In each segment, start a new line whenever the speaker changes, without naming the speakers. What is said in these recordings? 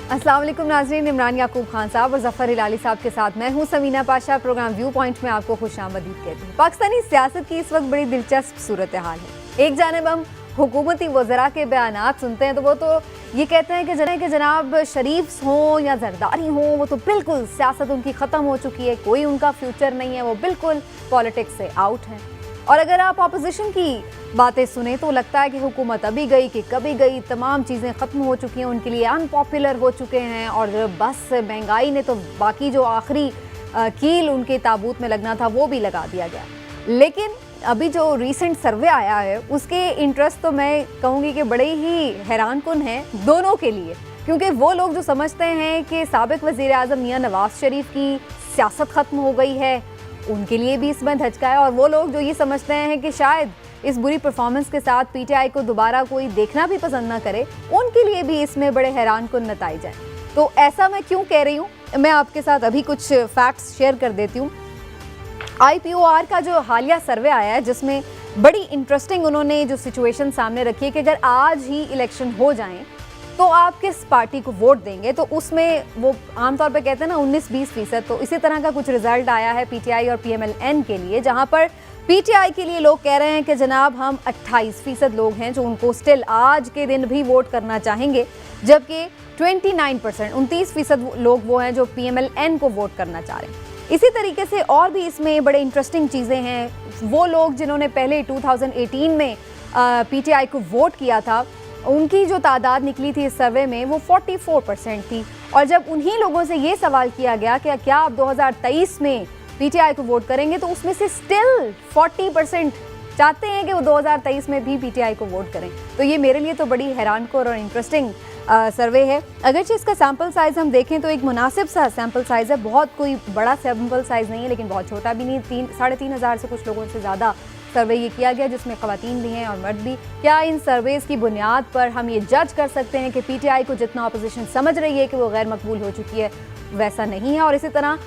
अस्सलाम वालेकुम नाज़रीन, इमरान याकूब खान साहब और ज़फ़र हिलाली साहब के साथ मैं हूं Samina Pasha. Programme Viewpoint में आपको खुशामदीद कहती हूँ। पाकिस्तानी सियासत की इस वक्त बड़ी दिलचस्प सूरत हाल है। एक जानिब हम हुकूमती वज़रा के बयानात सुनते हैं तो वो तो ये कहते हैं कि जनाब शरीफ हों या जरदारी हों, वो तो बिल्कुल सियासत उनकी ख़त्म हो चुकी है, कोई उनका फ्यूचर नहीं है, वो बिल्कुल पॉलिटिक्स से आउट हैं। और अगर आप अपोजिशन की बातें सुने तो लगता है कि हुकूमत अभी गई कि कभी गई, तमाम चीज़ें ख़त्म हो चुकी हैं, उनके लिए अनपॉपुलर हो चुके हैं और बस महंगाई ने तो बाकी जो आखिरी कील उनके ताबूत में लगना था वो भी लगा दिया गया। लेकिन अभी जो रीसेंट सर्वे आया है उसके इंटरेस्ट तो मैं कहूँगी कि बड़े ही हैरानकुन हैं दोनों के लिए, क्योंकि वो लोग जो समझते हैं कि साबिक वज़ीर आज़म मियां नवाज शरीफ की सियासत ख़त्म हो गई है उनके लिए भी इसमें धचका है, और वो लोग जो ये समझते हैं कि शायद इस बुरी परफॉर्मेंस के साथ पीटीआई को दोबारा कोई देखना भी पसंद ना करे, उनके लिए भी इसमें बड़े हैरानकुन नताइज हैं। तो ऐसा मैं क्यों कह रही हूँ, मैं आपके साथ अभी कुछ फैक्ट्स शेयर कर देती हूँ। IPOR का जो हालिया सर्वे आया है जिसमें बड़ी इंटरेस्टिंग उन्होंने जो सिचुएशन सामने रखी है कि अगर आज ही इलेक्शन हो जाएं तो आप किस पार्टी को वोट देंगे, तो उसमें वो आमतौर पे कहते हैं ना 19-20%, तो इसी तरह का कुछ रिजल्ट आया है पीटीआई और PMLN के लिए, जहां पर पीटीआई के लिए लोग कह रहे हैं कि जनाब हम 28% लोग हैं जो उनको स्टिल आज के दिन भी वोट करना चाहेंगे, जबकि 29% 29% लोग वो हैं जो PMLN को वोट करना चाह रहे हैं। इसी तरीके से और भी इसमें बड़े इंटरेस्टिंग चीज़ें हैं। वो लोग जिन्होंने पहले 2018 में पीटीआई को वोट किया था उनकी जो तादाद निकली थी इस सर्वे में वो 44% थी, और जब उन्हीं लोगों से ये सवाल किया गया कि क्या आप 2023 में पीटीआई को वोट करेंगे, तो उसमें से स्टिल 40% चाहते हैं कि वो 2023 में भी पीटीआई को वोट करें। तो ये मेरे लिए तो बड़ी हैरानकुन और इंटरेस्टिंग सर्वे है। अगरचे इसका सैम्पल साइज़ हम देखें तो एक मुनासिब सा सैम्पल साइज़ है, बहुत कोई बड़ा सैम्पल साइज़ नहीं है लेकिन बहुत छोटा भी नहीं। 3,500 से कुछ लोगों से ज़्यादा सर्वे ये किया गया जिसमें ख़वातीन भी हैं और मर्द भी। क्या इन सर्वेज़ की बुनियाद पर हम ये जज कर सकते हैं कि पीटीआई को जितना अपोजिशन समझ रही है कि वो गैर मकबूल हो चुकी है वैसा नहीं है? और इसी तरह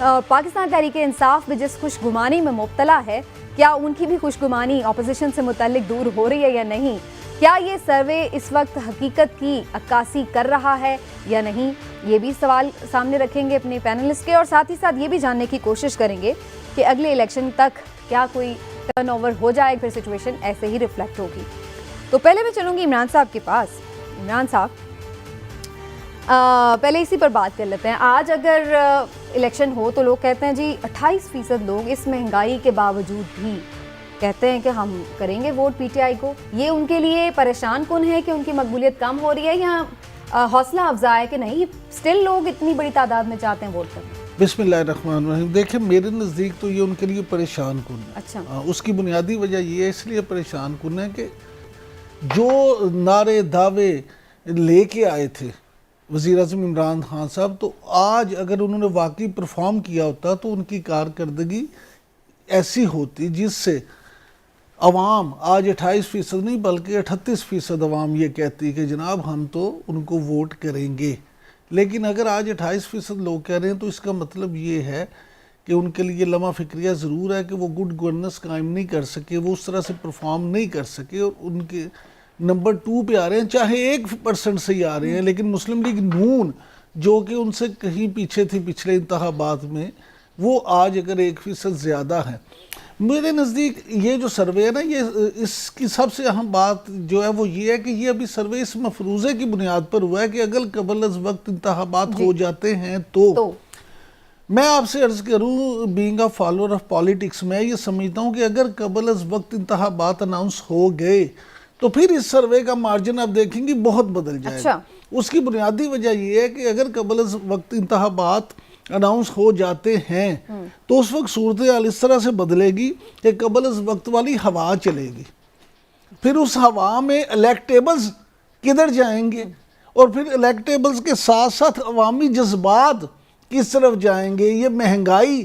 पाकिस्तान तहरीक इंसाफ भी जिस खुशगुमानी में मुब्तला है, क्या उनकी भी खुशगुमानी अपोजिशन से मुतल्लिक दूर हो रही है या नहीं? क्या ये सर्वे इस वक्त हकीकत की अक्कासी कर रहा है या नहीं? ये भी सवाल सामने रखेंगे अपने पैनलिस्ट के, और साथ ही साथ ये भी जानने की कोशिश करेंगे कि अगले इलेक्शन तक क्या कोई टर्नओवर हो जाए, फिर सिचुएशन ऐसे ही रिफ्लेक्ट होगी। तो पहले मैं चलूँगी इमरान साहब के पास। इमरान साहब, पहले इसी पर बात कर लेते हैं। आज अगर इलेक्शन हो तो लोग कहते हैं जी 28% लोग इस महंगाई के बावजूद भी कहते हैं कि हम करेंगे वोट पीटीआई को। ये उनके लिए परेशान कौन है कि उनकी मकबूलियत कम हो रही है या हौसला अफजा है कि नहीं स्टिल लोग इतनी बड़ी तादाद में चाहते हैं वोट करना?
बिस्मिल्लाहिर्रहमानिर्रहीम। देखिए, मेरे नज़दीक तो ये उनके लिए परेशान कुन है।
अच्छा।
उसकी बुनियादी वजह ये है, इसलिए परेशान कुन है कि जो नारे दावे लेके आए थे वज़ीर आज़म इमरान खान साहब, तो आज अगर उन्होंने वाकई परफॉर्म किया होता तो उनकी कारकर्दगी ऐसी होती जिससे अवाम आज 28% नहीं बल्कि 38% अवाम ये कहती कि जनाब हम तो उनको वोट करेंगे। लेकिन अगर आज 28% लोग कह रहे हैं तो इसका मतलब ये है कि उनके लिए लम्हा फिक्रिया ज़रूर है कि वो गुड गवर्नेंस कायम नहीं कर सके, वो उस तरह से परफॉर्म नहीं कर सके और उनके नंबर 2 पे आ रहे हैं, चाहे 1% से ही आ रहे हैं। लेकिन मुस्लिम लीग नून जो कि उनसे कहीं पीछे थी पिछले इंतखाबात में, वो आज अगर 1% ज़्यादा है। मेरे नज़दीक ये जो सर्वे है ना, ये इसकी सबसे अहम बात जो है वो ये है कि ये अभी सर्वे इस मफरूज़े की बुनियाद पर हुआ है कि अगर कबल अज़ वक्त इंतखाबात हो जाते हैं तो मैं आपसे अर्ज़ करूँ, being a follower of politics, मैं ये समझता हूँ कि अगर कबल अज़ वक्त इंतखाबात अनाउंस हो गए तो फिर इस सर्वे का मार्जिन आप देखेंगे बहुत बदल जाएगा। अच्छा। उसकी बुनियादी वजह यह है कि अगर कबल अज़ वक्त इंतखाबात अनाउंस हो जाते हैं तो उस वक्त सूरत हाल इस तरह से बदलेगी कि कबल अज़ वक्त वाली हवा चलेगी, फिर उस हवा में इलेक्टेबल्स किधर जाएंगे और फिर इलेक्टेबल्स के साथ साथ अवामी जज्बात किस तरफ जाएंगे, ये महंगाई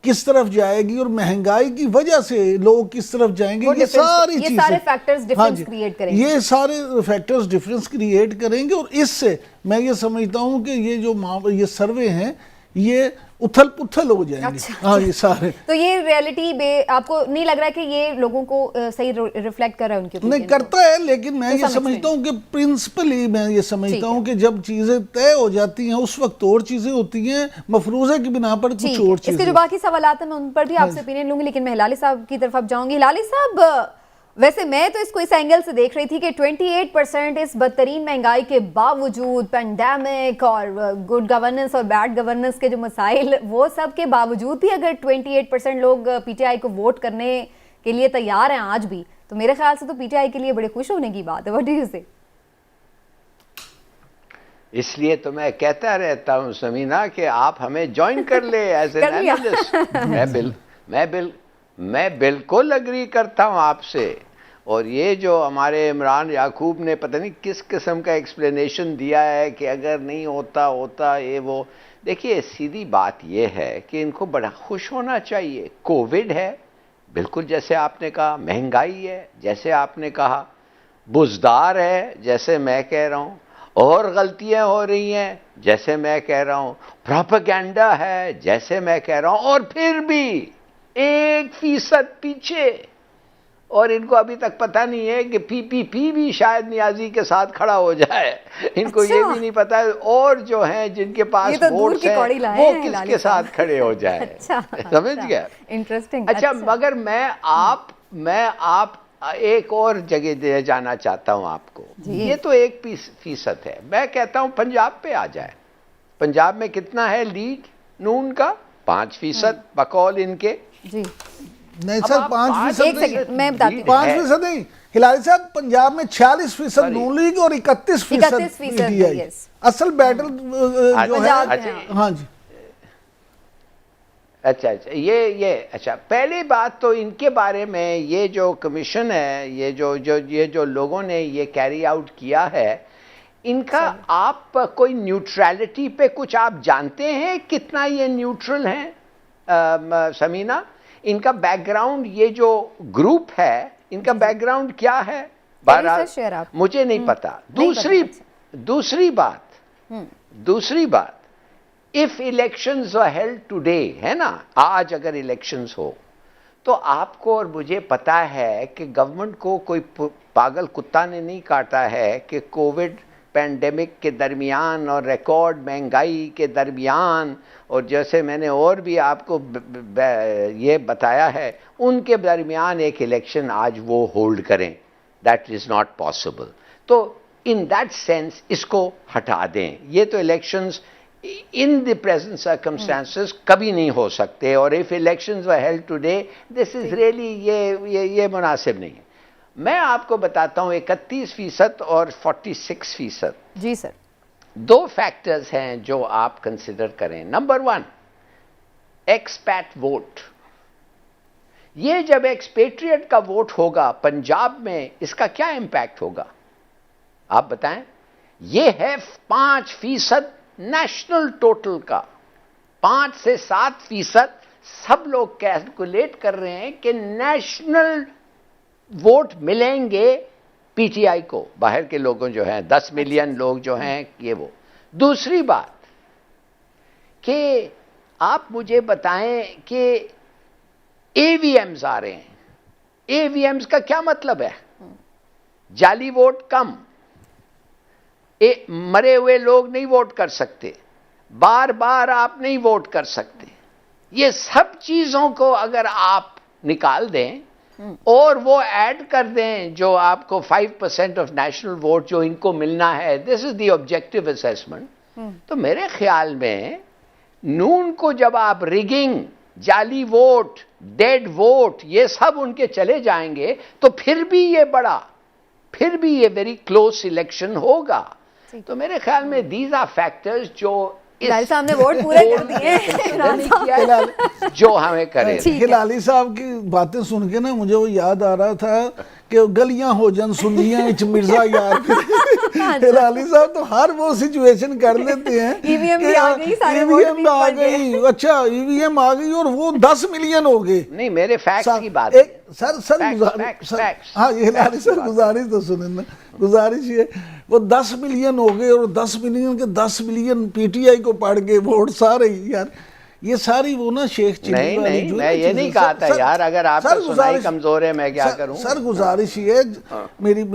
किस तरफ जाएगी और महंगाई की वजह से लोग किस तरफ जाएंगे, ये सारे
फैक्टर्स डिफरेंस क्रिएट करेंगे।
ये सारे फैक्टर्स डिफरेंस क्रिएट करेंगे और इससे मैं ये समझता हूँ कि ये जो ये सर्वे हैं ये उथल पुथल हो जाएंगे।
अच्छा,
हाँ ये सारे
तो ये रियलिटी आपको नहीं लग रहा है कि ये लोगों को सही रिफ्लेक्ट कर रहा है उनके
नहीं
opinion को?
करता है, लेकिन मैं
तो
ये
समझते
समझता
हैं।
हूँ कि प्रिंसिपली मैं ये
ठीक
समझता
है।
हूँ कि जब चीजें तय हो जाती हैं उस वक्त और चीजें होती हैं, मफरूजे की बिना पर
ठीक
कुछ
है।
और
इसके
चीजें।
जो बाकी सवालात हैं मैं उन पर भी आपसे ओपिनियन लूंगी, लेकिन मैं हिलाली साहब की तरफ अब जाऊंगी। हिलाली साहब, वैसे मैं तो इसको इस एंगल से देख रही थी कि 28% इस बदतरीन महंगाई के बावजूद, पेंडेमिक और गुड गवर्नेंस और बैड गवर्नेंस के जो मसाइल, वो सब के बावजूद भी अगर 28% लोग पीटीआई को वोट करने के लिए तैयार हैं आज भी, तो मेरे ख्याल से तो पीटीआई के लिए बड़े खुश होने की बात है। व्हाट डू यू से?
इसलिए तो मैं कहता रहता हूं समीना कि आप हमें ज्वाइन कर ले एज एन
कर लिया।
एनालिस्ट। मैं बिल्कुल अग्री करता हूं आपसे। और ये जो हमारे इमरान याकूब ने पता नहीं किस किस्म का एक्सप्लेनेशन दिया है कि अगर नहीं होता ये वो, देखिए सीधी बात ये है कि इनको बड़ा खुश होना चाहिए। कोविड है, बिल्कुल जैसे आपने कहा, महंगाई है जैसे आपने कहा, बुजदार है जैसे मैं कह रहा हूं, और गलतियां हो रही हैं जैसे मैं कह रहा हूं, प्रोपेगेंडा है जैसे मैं कह रहा हूं, और फिर भी 1% पीछे। और इनको अभी तक पता नहीं है कि पीपीपी भी शायद नियाजी के साथ खड़ा हो जाए। इनको
अच्छा।
ये भी नहीं पता है और जो हैं जिनके पास
ये तो दूर
वोट्स
की
हैं
कौड़ी लाए
वो
हैं
किसके
लाली
साथ
साहब।
खड़े हो जाए।
अच्छा,
समझ
अच्छा,
गया?
इंटरेस्टिंग।
अच्छा, मगर मैं आप एक और जगह दे जाना चाहता हूं आपको। ये तो 1% है। मैं कहता हूं पंजाब पे आ जाए। पंजाब में कितना है लीड नून का? 5% बकौल इनके।
जी
नहीं
अब
सर,
आप
5%
एक सेकंड मैं बताती हूँ।
5% नहीं हिलारी साहब, पंजाब में 46%
Sorry।
नून लीग और 31%
31%
पीटीआई।
yes।
असल बैटल जो है।
पंजाब में,
अच्छा,
हाँ जी।
अच्छा ये अच्छा, पहली बात तो इनके बारे में, ये जो कमीशन है, ये जो लोगों ने ये कैरी आउट किया है, इनका आप कोई न्यूट्रलिटी पे कुछ आप जानते हैं कितना ये न्यूट्रल हैं समीना? इनका बैकग्राउंड, ये जो ग्रुप है इनका बैकग्राउंड क्या है?
शेयर
मुझे नहीं पता। दूसरी बात, if elections are held today, है ना, आज अगर इलेक्शंस हो तो आपको और मुझे पता है कि गवर्नमेंट को कोई पागल कुत्ता ने नहीं काटा है कि कोविड पैंडेमिक के दरमियान और रिकॉर्ड महंगाई के दरमियान, और जैसे मैंने और भी आपको ये बताया है, उनके दरमियान एक इलेक्शन आज वो होल्ड करें। That is not possible. तो इन दैट सेंस इसको हटा दें। ये तो elections in the present circumstances कभी नहीं हो सकते, और if elections were held today, this is really ये मुनासिब नहीं है। मैं आपको बताता हूं 31% और 46%।
जी सर।
दो फैक्टर्स हैं जो आप कंसिडर करें। Number 1, expat vote. ये जब एक्सपेट्रिएट का वोट होगा पंजाब में, इसका क्या इंपैक्ट होगा आप बताएं? ये है 5% नेशनल टोटल का। 5 से 7% सब लोग कैलकुलेट कर रहे हैं कि नेशनल वोट मिलेंगे पीटीआई को, बाहर के लोगों जो हैं 10 मिलियन लोग जो हैं ये वो। दूसरी बात कि आप मुझे बताएं कि ईवीएम्स आ रहे हैं। ईवीएम्स का क्या मतलब है? जाली वोट कम, मरे हुए लोग नहीं वोट कर सकते, बार बार आप नहीं वोट कर सकते। ये सब चीजों को अगर आप निकाल दें और वो ऐड कर दें जो आपको 5% ऑफ नेशनल वोट जो इनको मिलना है, this is the objective assessment, तो मेरे ख्याल में नून को जब आप रिगिंग, जाली वोट, डेड वोट, ये सब उनके चले जाएंगे तो फिर भी ये वेरी क्लोज इलेक्शन होगा। तो मेरे ख्याल में दीज आर फैक्टर्स जो
सामने वोट पूरे कर दिए
जो हमें करे।
हिलाली साहब की बातें सुन के ना मुझे वो याद आ रहा था कि गलियां हो जन सुनियां इच मिर्जा यार। हिलाली साहब तो हर वो सिचुएशन कर लेते हैं।
ईवीएम भी आ गई, सारे
ईवीएम आ गई, अच्छा ईवीएम आ गई और वो 10 मिलियन हो गए।
नहीं, मेरे फैक्ट्स की बात
सर
Facts,
सर
facts.
हाँ ये लाली
Facts
सर
की बात
गुजारिश तो सुने ना, गुजारिश ये वो 10 मिलियन हो गए और 10 मिलियन के 10 मिलियन पीटीआई को पड़ गए वोट सारे ही यार, ये सारी वो ना शेख चिल्ली
नहीं
वाली
नहीं,
जो है
मैं
ना
ये
चीज़ें।
नहीं कहा था
सर-
यार, अगर आपका
सर
सुनाई
गुजारिश-
कमजोर है मैं क्या
सर-
करूं।
सर गुजारिश ये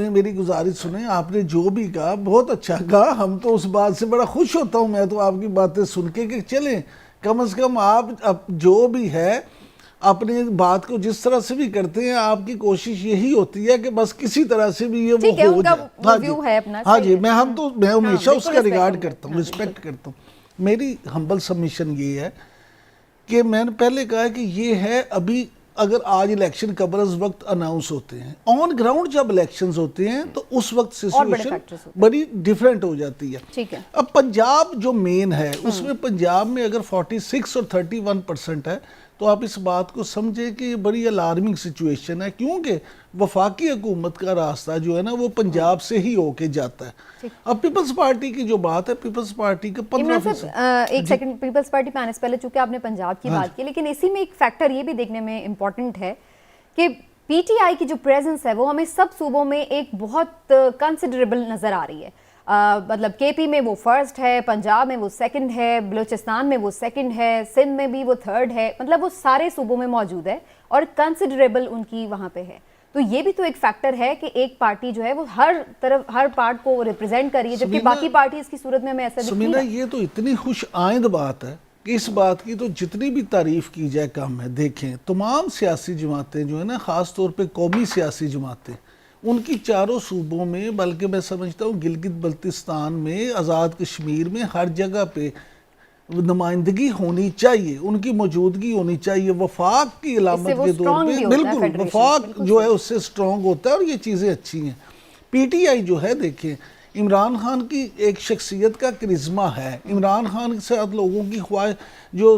मेरी गुजारिश सुने, आपने जो भी कहा बहुत अच्छा कहा, हम तो उस बात से बड़ा खुश होता हूं मैं तो आपकी बातें सुन के कि चलें कम से कम आप जो भी है अपनी बात को जिस तरह से भी करते हैं, आपकी कोशिश यही होती है कि बस किसी तरह से भी ये
ठीक है,
वो हो
उनका
जाए।
वो
हाँ
व्यू
जी,
है अपना,
हाँ
सही
जी,
है।
मैं हमेशा
बिल्कुल
उसका
respect
रिगार्ड
करूंगा।
करता हूँ,
हाँ,
रिस्पेक्ट करता हूँ। मेरी हम्बल सबमिशन ये है कि मैंने पहले कहा कि ये है अभी अगर आज इलेक्शन कब उस वक्त अनाउंस होते हैं, ऑन ग्राउंड जब इलेक्शंस होते हैं तो उस वक्त
और बड़े
सिचुएशन
factors होते
बड़ी डिफरेंट हो जाती है।
ठीक है।
अब पंजाब जो मेन है उसमें पंजाब में अगर 46 और 31% है तो आप इस बात को समझे कि ये बड़ी अलार्मिंग सिचुएशन है, क्योंकि वफाकी हुकूमत का रास्ता जो है ना वो पंजाब से ही होके जाता है। अब पीपल्स पार्टी की जो बात है, पीपल्स पार्टी का
इमरान
15%
साहब एक सेकंड, पीपल्स पार्टी पे आने से पहले चूंकि आपने पंजाब की
हाँ
बात की, लेकिन इसी में एक फैक्टर ये भी देखने में इम्पोर्टेंट है कि पीटीआई की जो प्रेजेंस है वो हमें सब सूबों में एक बहुत कंसिडरेबल नजर आ रही है। मतलब केपी में वो फर्स्ट है, पंजाब में वो सेकंड है, बलूचिस्तान में वो सेकंड है, सिंध में भी वो थर्ड है, मतलब वो सारे सूबों में मौजूद है और कंसिडरेबल उनकी वहां पे है। तो ये भी तो एक फैक्टर है कि एक पार्टी जो है वो हर तरफ हर पार्ट को रिप्रेजेंट कर रही है, जबकि बाकी पार्टी की सूरत में हमें ऐसा दिख नहीं
सुमीना,
रहा।
ये तो इतनी खुश आइंद बात है कि इस बात की तो जितनी भी तारीफ की जाए कम है। देखें तमाम सियासी जमातें जो है ना, ख़ास तौर पे कौमी सियासी जमातें, उनकी चारों सूबों में, बल्कि मैं समझता हूँ गिलगित बल्तिस्तान में, आज़ाद कश्मीर में, हर जगह पे नुमाइंदगी होनी चाहिए, उनकी मौजूदगी होनी चाहिए। वफाक की अलामत
वो
के तौर
strong
पे
भी होता है
बिल्कुल
फेडरेशन,
वफाक
बिल्कुल
जो है उससे स्ट्रॉन्ग होता है और ये चीज़ें अच्छी हैं। पीटीआई जो है, देखें इमरान खान की एक शख्सियत का करिश्मा है। इमरान खान के साथ लोगों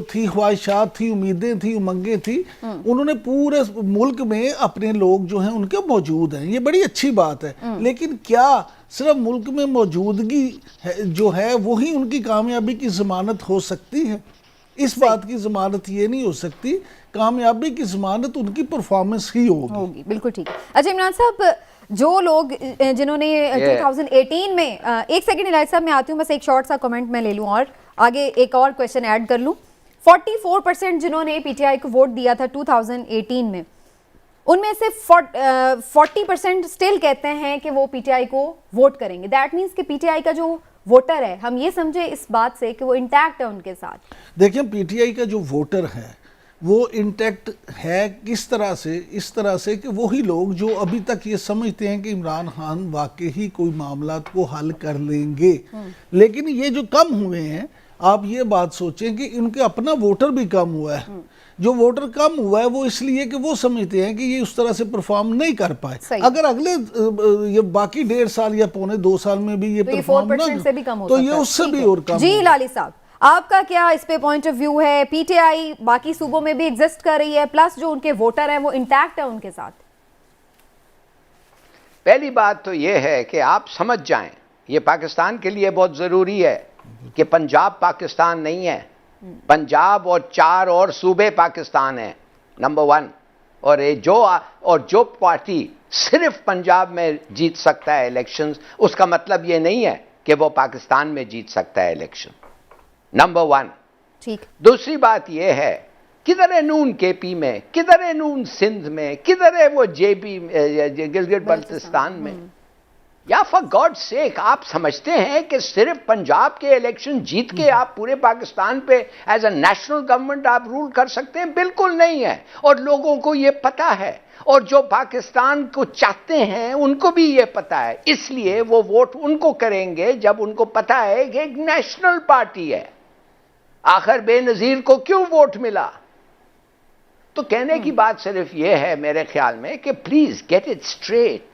की ख्वाहिशात थी, उम्मीदें थी, उमंगें थी, उन्होंने पूरे मुल्क में अपने लोग जो हैं उनके मौजूद हैं, ये बड़ी अच्छी बात है। लेकिन क्या सिर्फ मुल्क में मौजूदगी जो है वही उनकी कामयाबी की ज़मानत हो सकती है? इस बात की ज़मानत ये नहीं हो सकती, कामयाबी की ज़मानत उनकी परफॉर्मेंस ही होगी।
बिल्कुल ठीक है। अच्छा इमरान साहब, जो लोग जिन्होंने 2018 में एक सेकंड इलाही साहब मैं आती हूँ, बस एक शॉर्ट सा कमेंट मैं ले लूँ और आगे एक और क्वेश्चन ऐड कर लूँ। 44% जिन्होंने पीटीआई को वोट दिया था 2018 में, उनमें से 40% स्टिल कहते हैं कि वो पीटीआई को वोट करेंगे। दैट मीन्स कि पीटीआई का जो वोटर है, हम ये समझे इस बात से कि वो इंटैक्ट है उनके साथ।
देखिए पीटीआई का जो वोटर है वो इंटैक्ट है किस तरह से? इस तरह से कि वही लोग जो अभी तक ये समझते हैं कि इमरान खान वाकई ही कोई मामला को हल कर लेंगे। लेकिन ये जो कम हुए हैं, आप ये बात सोचें कि इनके अपना वोटर भी कम हुआ है। जो वोटर कम हुआ है वो इसलिए कि वो समझते हैं कि ये उस तरह से परफॉर्म नहीं कर पाए। अगर अगले ये बाकी 1.5 साल या पौने 2 साल में भी ये
तो
परफॉर्म
4% से भी कम हो
तो
सकता
ये
है।
उससे भी और कम
जी लाली साहब, आपका क्या इस पे पॉइंट ऑफ व्यू है? पीटीआई बाकी सूबों में भी एग्जिस्ट कर रही है, प्लस जो उनके वोटर हैं वो इंटैक्ट है उनके साथ।
पहली बात तो यह है कि आप समझ जाएं, ये पाकिस्तान के लिए बहुत जरूरी है कि पंजाब पाकिस्तान नहीं है। पंजाब और 4 और सूबे पाकिस्तान है, नंबर 1। और जो पार्टी सिर्फ पंजाब में जीत सकता है इलेक्शंस, उसका मतलब ये नहीं है कि वो पाकिस्तान में जीत सकता है इलेक्शन, नंबर 1।
ठीक।
दूसरी बात यह है, किधर है नून केपी में, किधर है नून सिंध में, किधर है वो जेपी गिलगित बल्तिस्तान में? या फॉर गॉड सेक, आप समझते हैं कि सिर्फ पंजाब के इलेक्शन जीत के आप पूरे पाकिस्तान पे एज अ नेशनल गवर्नमेंट आप रूल कर सकते हैं? बिल्कुल नहीं है। और लोगों को ये पता है, और जो पाकिस्तान को चाहते हैं उनको भी ये पता है। इसलिए वो वोट उनको करेंगे जब उनको पता है कि एक नेशनल पार्टी है। आखिर बेनजीर को क्यों वोट मिला? तो कहने की बात सिर्फ ये है मेरे ख्याल में कि प्लीज गेट इट स्ट्रेट।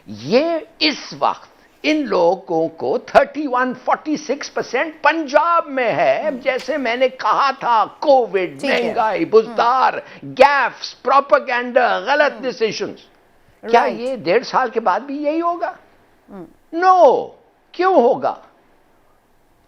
ये इस वक्त इन लोगों को 31-46% पंजाब में है। जैसे मैंने कहा था, कोविड, महंगाई, बुजदार, गैफ्स, प्रोपेगेंडा, गलत डिसीजंस। क्या ये 1.5 साल के बाद भी यही होगा? नो, क्यों होगा?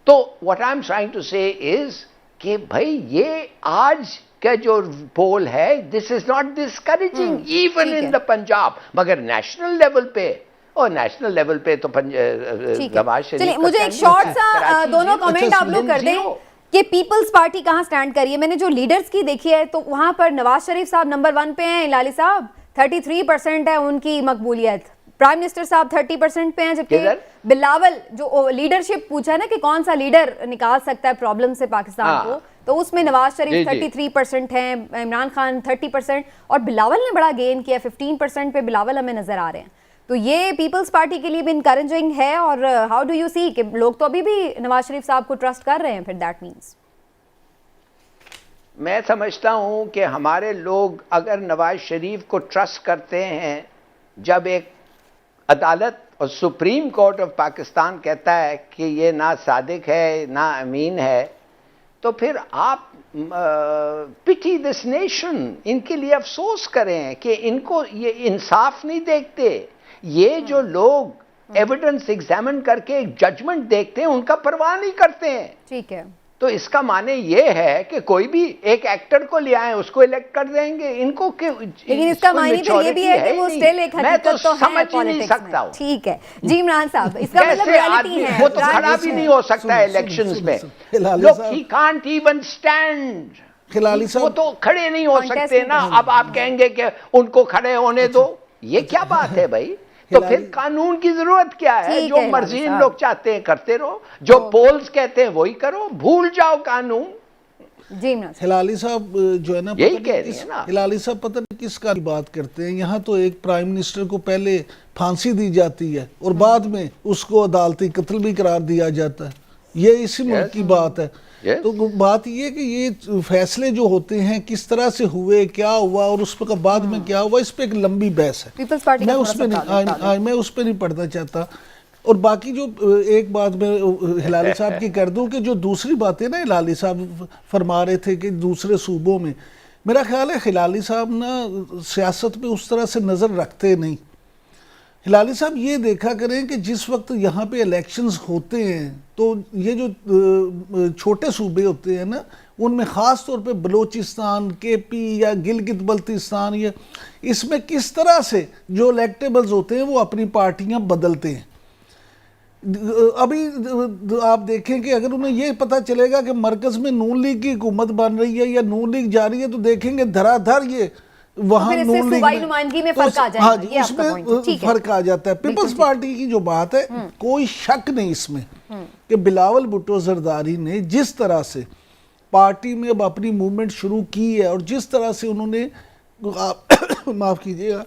तो what I am trying to say is कि भाई ये आज का जो पोल है, this is not discouraging even in the Punjab, मगर नेशनल लेवल पे, और नेशनल लेवल पे तो नवाज शरीफ।
चलिए मुझे एक शॉर्ट सा दोनों कमेंट आप लोग कर दें कि पीपल्स पार्टी कहां स्टैंड करी है। मैंने जो लीडर्स की देखी है तो वहां पर नवाज शरीफ साहब नंबर 1 पे हैं, इलाली साहब 33% है उनकी मकबूलियत, प्राइम मिनिस्टर साहब 30% पे हैं, जबकि बिलावल जो लीडरशिप पूछा है ना कि कौन सा लीडर निकाल सकता है प्रॉब्लम से पाकिस्तान को, तो उसमें नवाज शरीफ 33% हैं, इमरान खान 30% और बिलावल ने बड़ा गेन किया, 15% पे बिलावल हमें नजर आ रहे हैं। तो ये पीपल्स पार्टी के लिए भी इनकरेजिंग है। और हाउ डू यू सी कि लोग तो अभी भी नवाज शरीफ साहब को ट्रस्ट कर रहे हैं, फिर दैट मीन्स?
मैं समझता हूं कि हमारे लोग अगर नवाज शरीफ को ट्रस्ट करते हैं, जब एक अदालत और सुप्रीम कोर्ट ऑफ पाकिस्तान कहता है कि ये ना सादिक है ना अमीन है, तो फिर आप पिटी दिस नेशन, इनके लिए अफसोस करें कि इनको ये इंसाफ नहीं देखते। ये जो लोग एविडेंस एग्जामिन करके एक जजमेंट देखते हैं, उनका परवाह नहीं करते हैं।
ठीक है,
तो इसका माने ये है कि कोई भी एक एक्टर को ले आए उसको इलेक्ट कर देंगे, इनको क्यों?
लेकिन इसका मायने तो ये भी है कि वो स्टिल एक
मैं तो समझ ही नहीं सकता हूं।
ठीक है जी इमरान साहब, इसका मतलब रियलिटी है,
वो तो खड़ा भी नहीं हो सकता इलेक्शंस में। लोग ही कांट इवन स्टैंड, वो तो खड़े नहीं हो सकते ना। अब आप कहेंगे कि उनको खड़े होने दो, ये क्या बात है भाई? तो फिर कानून की जरूरत क्या है? जो मर्जी इन लोग चाहते हैं करते रहो, जो पोल्स कहते हैं वही करो, भूल जाओ कानून।
जी
हिलाली साहब जो है ना,
यही कह रही है ना,
हिलाली साहब पता नहीं किसका बात करते हैं। यहाँ तो एक प्राइम मिनिस्टर को पहले फांसी दी जाती है और बाद में उसको अदालती कत्ल भी करार दिया जाता है। ये इसी मुल्क की बात है। तो बात ये कि ये फैसले जो होते हैं किस तरह से हुए, क्या हुआ और उस पर बाद में क्या हुआ, इस पे एक लंबी बहस है। मैं उस पे नहीं पढ़ना चाहता। और बाकी जो एक बात मैं हिलाली साहब की कर दूं कि जो दूसरी बातें ना हिलाली साहब फरमा रहे थे कि दूसरे सूबों में, मेरा ख्याल है हिलाली साहब ना सियासत पे उस तरह से नज़र रखते नहीं। हिलाली साहब ये देखा करें कि जिस वक्त यहाँ पे इलेक्शंस होते हैं तो ये जो छोटे सूबे होते हैं ना, उनमें ख़ास तौर पे बलूचिस्तान, केपी या गिलगित बल्तिस्तान, या इसमें किस तरह से जो इलेक्टेबल्स होते हैं वो अपनी पार्टियां बदलते हैं। अभी आप देखें कि अगर उन्हें ये पता चलेगा कि मरकज़ में नून लीग की हुकूमत बन रही है या नून लीग जा रही है, तो देखेंगे धराधर ये वहाँ नून लीग
में फर्क आ जाएगा।
हाँ जी, उसमें फर्क आ जाता है। पीपल्स पार्टी की जो बात है, कोई शक नहीं इसमें कि बिलावल भुट्टो जरदारी ने जिस तरह से पार्टी में अब अपनी मूवमेंट शुरू की है और जिस तरह से उन्होंने माफ कीजिएगा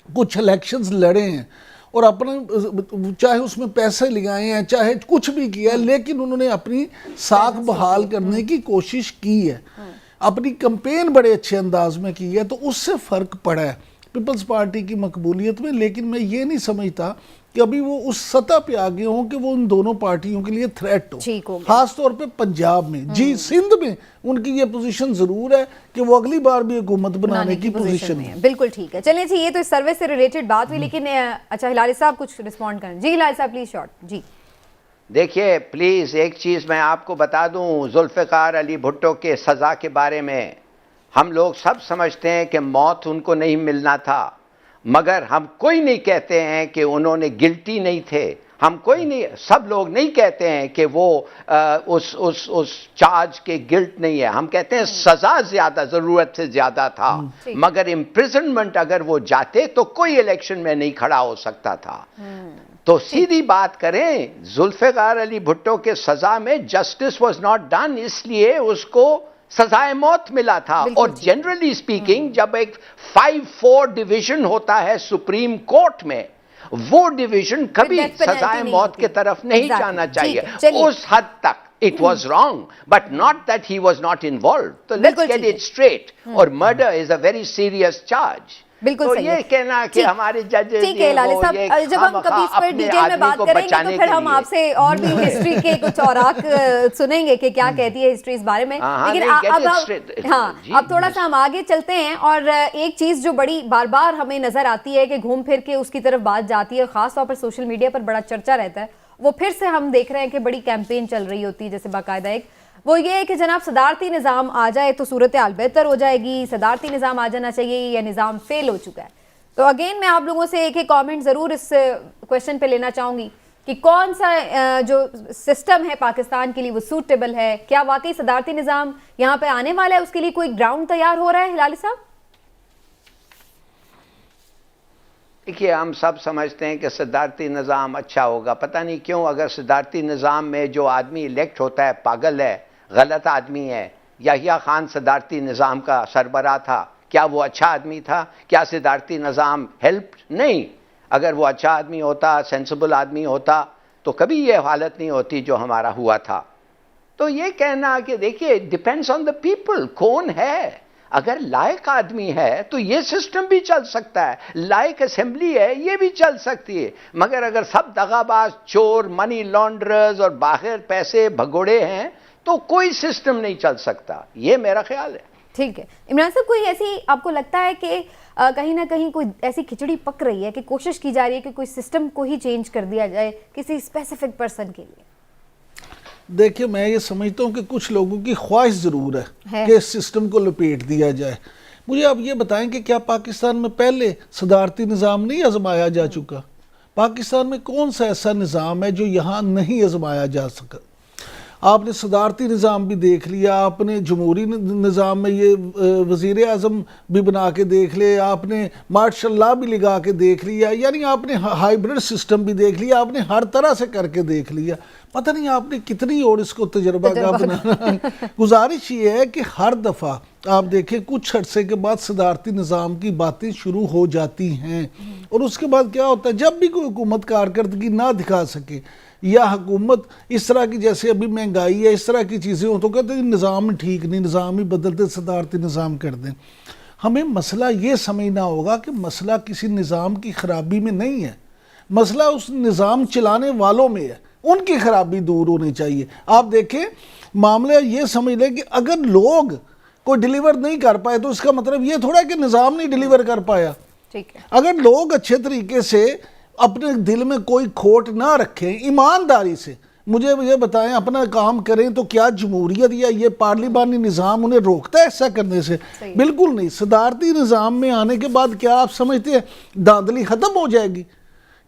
कुछ इलेक्शंस लड़े हैं और अपने चाहे उसमें पैसे लगाए हैं चाहे कुछ भी किया है, लेकिन उन्होंने अपनी साख बहाल करने की कोशिश की है, अपनी कैंपेन बड़े अच्छे अंदाज में की है, तो उससे फ़र्क पड़ा है पीपल्स पार्टी की मकबूलियत में। लेकिन मैं ये नहीं समझता कि अभी वो उस सतह पे आ गए हों कि वो उन दोनों पार्टियों के लिए थ्रेट हो, खास तौर पे पंजाब में। जी सिंध में उनकी ये पोजीशन जरूर है कि वो अगली बार भी हुकूमत बनाने की पोजीशन में है।
बिल्कुल ठीक है। चलिए जी, ये तो इस सर्वे से रिलेटेड बात हुई, लेकिन अच्छा हिलाली साहब कुछ रिस्पॉन्ड करें। जी हिलाली साहब प्लीज शॉर्ट। जी
देखिए प्लीज एक चीज मैं आपको बता दूं, जुल्फ़िकार अली भुट्टो के सजा के बारे में हम लोग सब समझते हैं कि मौत उनको नहीं मिलना था, मगर हम कोई नहीं कहते हैं कि उन्होंने गिल्टी नहीं थे। हम कोई नहीं, सब लोग नहीं कहते हैं कि वो उस चार्ज के गिल्ट नहीं है। हम कहते हैं सजा ज्यादा, जरूरत से ज्यादा था, मगर इम्प्रिजनमेंट अगर वो जाते तो कोई इलेक्शन में नहीं खड़ा हो सकता था। तो सीधी बात करें, जुल्फ़िकार अली भुट्टो के सजा में जस्टिस वाज नॉट डन, इसलिए उसको सजाए मौत मिला था। और जनरली स्पीकिंग जब एक 5-4 डिवीजन होता है सुप्रीम कोर्ट में, वो डिवीजन कभी सजाए मौत की तरफ नहीं जाना चाहिए। उस हद तक it was wrong, but not that he was not involve. तो लेट्स गेट इट स्ट्रेट। और murder is a very serious charge.
बिल्कुल
तो ये कहना कि हमारे जज,
ठीक है लाले साहब, जब हम कभी इस पर डिटेल में बात करेंगे तो फिर हम आपसे और भी हिस्ट्री के कुछ औराक सुनेंगे कि क्या कहती है हिस्ट्री इस बारे में। लेकिन अब थोड़ा सा हम आगे चलते हैं। और एक चीज जो बड़ी बार बार हमें नजर आती है कि घूम फिर के उसकी तरफ बात जाती है, खासतौर पर सोशल मीडिया पर बड़ा चर्चा रहता है, वो फिर से हम देख रहे हैं कि बड़ी कैंपेन चल रही होती है, जैसे बाकायदा एक वो ये है कि जनाब सदारती निज़ाम आ जाए तो सूरत हाल बेहतर हो जाएगी, सदारती निज़ाम आ जाना चाहिए या निज़ाम फेल हो चुका है। तो अगेन मैं आप लोगों से एक एक कमेंट ज़रूर इस क्वेश्चन पे लेना चाहूँगी कि कौन सा जो सिस्टम है पाकिस्तान के लिए वो सूटेबल है, क्या वाकई सदारती निज़ाम यहाँ पे आने वाला है, उसके लिए कोई ग्राउंड तैयार हो रहा है हिलाली साहब?
देखिए, हम सब समझते हैं कि सदारती निज़ाम अच्छा होगा, पता नहीं क्यों अगर सदारती निज़ाम में जो आदमी इलेक्ट होता है पागल है, गलत आदमी है। याहिया खान सदारती निज़ाम का सरबराह था, क्या वो अच्छा आदमी था? क्या सदारती निज़ाम हेल्प? नहीं। अगर वो अच्छा आदमी होता, सेंसिबल आदमी होता, तो कभी ये हालत नहीं होती जो हमारा हुआ था। तो ये कहना कि देखिए डिपेंड्स ऑन द पीपल, कौन है। अगर लायक आदमी है तो ये सिस्टम भी चल सकता है, लायक असेंबली है ये भी चल सकती है। मगर अगर सब दगाबाज, चोर, मनी लॉन्ड्रर्स और बाहर पैसे भगोड़े हैं तो कोई सिस्टम नहीं चल सकता, ये मेरा ख्याल है।
ठीक है इमरान साहब, कोई ऐसी आपको लगता है कि कहीं ना कहीं कोई ऐसी खिचड़ी पक रही है कि कोशिश की जा रही है कि कोई सिस्टम को ही चेंज कर दिया जाए किसी स्पेसिफिक पर्सन के लिए?
देखिए, मैं ये समझता हूँ कि कुछ लोगों की ख्वाहिश ज़रूर है कि इस सिस्टम को लपेट दिया जाए। मुझे आप ये बताएं कि क्या पाकिस्तान में पहले सदारती निज़ाम नहीं आजमाया जा चुका? पाकिस्तान में कौन सा ऐसा निज़ाम है जो यहाँ नहीं आजमाया जा सका? आपने सदारती निज़ाम भी देख लिया, आपने जमहूरी निज़ाम में ये वज़ीर आज़म भी बना के देख ले, आपने मार्शल लॉ भी लगा के देख लिया, यानी आपने हाइब्रिड सिस्टम भी देख लिया, आपने हर तरह से करके देख लिया। पता नहीं आपने कितनी और इसको तजर्बा का बनाना है। गुजारिश ये है कि हर दफ़ा आप देखें कुछ अर्से के बाद सदारती निज़ाम की बातें शुरू हो जाती हैं और उसके बाद क्या होता है, जब भी कोई हुकूमत कारकर्दगी ना दिखा सके या हुकूमत इस तरह की, जैसे अभी महंगाई है, इस तरह की चीज़ें हो तो कहते हैं निज़ाम ठीक नहीं, निज़ाम ही बदलते सदारती निज़ाम कर दें। हमें मसला ये समझना होगा कि मसला किसी निज़ाम की ख़राबी में नहीं है, मसला उस निज़ाम चलाने वालों में है, उनकी खराबी दूर होनी चाहिए। आप देखें, मामला ये समझ लें कि अगर लोग कोई डिलीवर नहीं कर पाए तो इसका मतलब ये थोड़ा कि निज़ाम नहीं डिलीवर कर पाया।
ठीक है,
अगर लोग अच्छे तरीके से अपने दिल में कोई खोट ना रखें, ईमानदारी से मुझे ये बताएं अपना काम करें, तो क्या जमहूरियत या ये पार्लिमानी निज़ाम उन्हें रोकता है ऐसा करने से? बिल्कुल नहीं। सदारती निज़ाम में आने के बाद क्या आप समझते हैं धांधली ख़त्म हो जाएगी?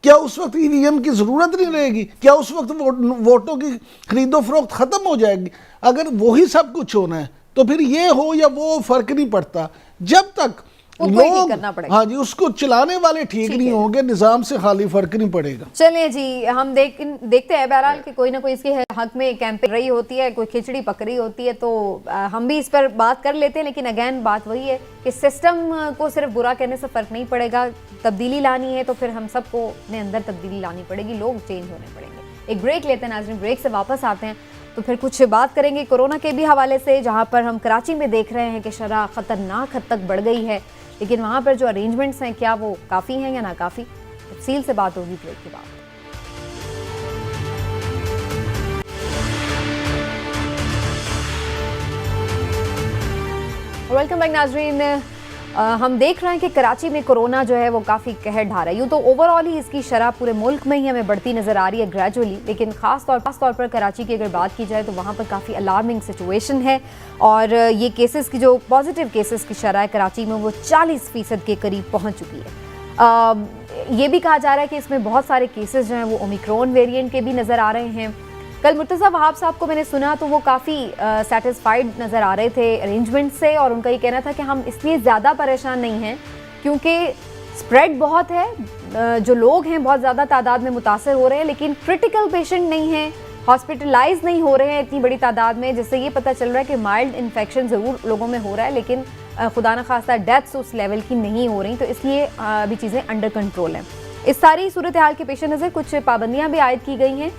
क्या उस वक्त ईवीएम की ज़रूरत नहीं रहेगी? क्या उस वक्त वोटों की खरीदो फरोख्त ख़त्म हो जाएगी? अगर वही सब कुछ होना है तो फिर ये हो या वो फ़र्क नहीं पड़ता, जब तक लोग, हाँ जी, उसको चलाने वाले ठीक नहीं होंगे, निज़ाम से खाली फर्क नहीं पड़ेगा।
चलिए जी, हम देखते हैं बहरहाल कि कोई ना कोई इसके हक में कैंपेन रही होती है, कोई खिचड़ी पक रही होती है, तो हम भी इस पर बात कर लेते हैं। लेकिन अगेन बात वही है कि सिस्टम को सिर्फ बुरा कहने से फ़र्क नहीं पड़ेगा, तब्दीली लानी है तो फिर हम सबको अपने अंदर तब्दीली लानी पड़ेगी, लोग चेंज होने पड़ेंगे। एक ब्रेक लेते हैं नाज़रीन, ब्रेक से वापस आते हैं तो फिर कुछ बात करेंगे कोरोना के भी हवाले से, जहाँ पर हम कराची में देख रहे हैं कि शरह ख़तरनाक हद तक बढ़ गई है, लेकिन वहाँ पर जो अरेंजमेंट्स हैं क्या वो काफ़ी हैं या ना काफ़ी? तफसील से बात होगी ब्रेक के बाद। वेलकम बैक नाजरीन। हम देख रहे हैं कि कराची में कोरोना जो है वो काफ़ी कहर ढा रहा है। यूँ तो ओवरऑल ही इसकी शरह पूरे मुल्क में ही हमें बढ़ती नज़र आ रही है ग्रेजुअली, लेकिन ख़ास तौर पर कराची की अगर बात की जाए तो वहाँ पर काफ़ी अलार्मिंग सिचुएशन है और ये केसेस की जो पॉजिटिव केसेस की शरह कराची में वो 40% के करीब पहुँच चुकी है। ये भी कहा जा रहा है कि इसमें बहुत सारे केसेस जो हैं वो ओमिक्रॉन वेरिएंट के भी नज़र आ रहे हैं। कल मुर्तज़ा वहाब साहब को मैंने सुना तो वो काफ़ी सेटिस्फाइड नज़र आ रहे थे अरेंजमेंट से, और उनका ये कहना था कि हम इसलिए ज़्यादा परेशान नहीं हैं क्योंकि स्प्रेड बहुत है, जो लोग हैं बहुत ज़्यादा तादाद में मुतासर हो रहे हैं, लेकिन क्रिटिकल पेशेंट नहीं हैं, हॉस्पिटलाइज नहीं हो रहे हैं इतनी बड़ी तादाद में, जिससे ये पता चल रहा है कि माइल्ड इन्फेक्शन ज़रूर लोगों में हो रहा है, लेकिन खुदा न खास्ता डेथ्स उस लेवल की नहीं हो रही, तो इसलिए अभी चीज़ें अंडर कंट्रोल हैं। इस सारी सूरत हाल के पेश नज़र कुछ पाबंदियाँ भी आयद की गई हैं।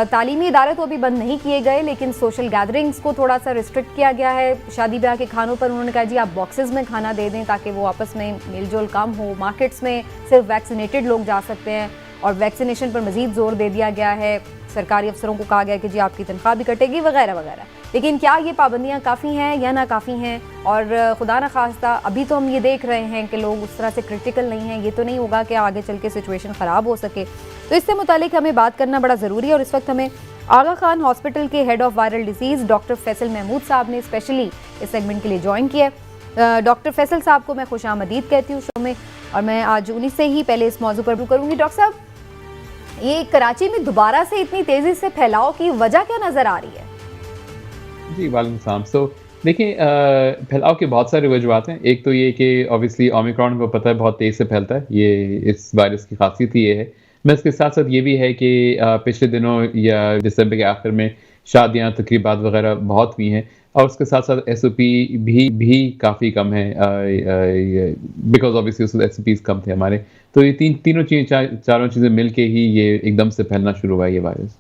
तालीमी इदारे तो अभी बंद नहीं किए गए, लेकिन सोशल गैदरिंग्स को थोड़ा सा रिस्ट्रिक्ट किया गया है। शादी ब्याह के खानों पर उन्होंने कहा जी आप बॉक्सेस में खाना दे दें ताकि वो आपस में मेलजोल कम हो। मार्केट्स में सिर्फ वैक्सीनेटेड लोग जा सकते हैं और वैक्सीनेशन पर मज़ीद जोर दे दिया गया है। सरकारी अफसरों को कहा गया कि जी आपकी तनख्वाह भी कटेगी वगैरह वगैरह। लेकिन क्या ये पाबंदियाँ काफ़ी हैं या ना काफ़ी हैं? और खुदा न खास्ता अभी तो हम ये देख रहे हैं कि लोग उस तरह से क्रिटिकल नहीं हैं, ये तो नहीं होगा कि आगे चल के सिचुएशन ख़राब हो सके। तो इससे मुतालिक हमें बात करना बड़ा ज़रूरी है और इस वक्त हमें आगा खान हॉस्पिटल के head of viral disease doctor Faisal Mahmood साहब ने स्पेशली इस सेगमेंट के लिए ज्वाइन किया है। डॉक्टर फैसल साहब को मैं खुशामदीद कहती हूँ शो में, और मैं आज उन्हीं से ही पहले इस मौजू पर करूँगी। डॉक्टर साहब, ये कराची में दोबारा से इतनी तेजी से फैलाव की वजह क्या नजर आ रही है?
जी, वालेकुम सलाम। देखिए, फैलाव के बहुत सारे वजूहात हैं। एक तो ये कि ऑब्वियसली ओमिक्रॉन को पता है बहुत तेज़ से फैलता है, ये इस वायरस की खासियत ही ये है। मैं इसके साथ साथ ये भी है कि पिछले दिनों या दिसंबर के आखिर में शादियाँ, तकरीबात वगैरह बहुत हुई हैं, और उसके साथ साथ एसओपी भी काफ़ी कम है, बिकॉज ऑब्वियसली उसमें एसओपीज़ कम थे हमारे। तो ये तीनों चीज़ें, चारों चीज़ें मिल के ही ये एकदम से फैलना शुरू हुआ है ये वायरस।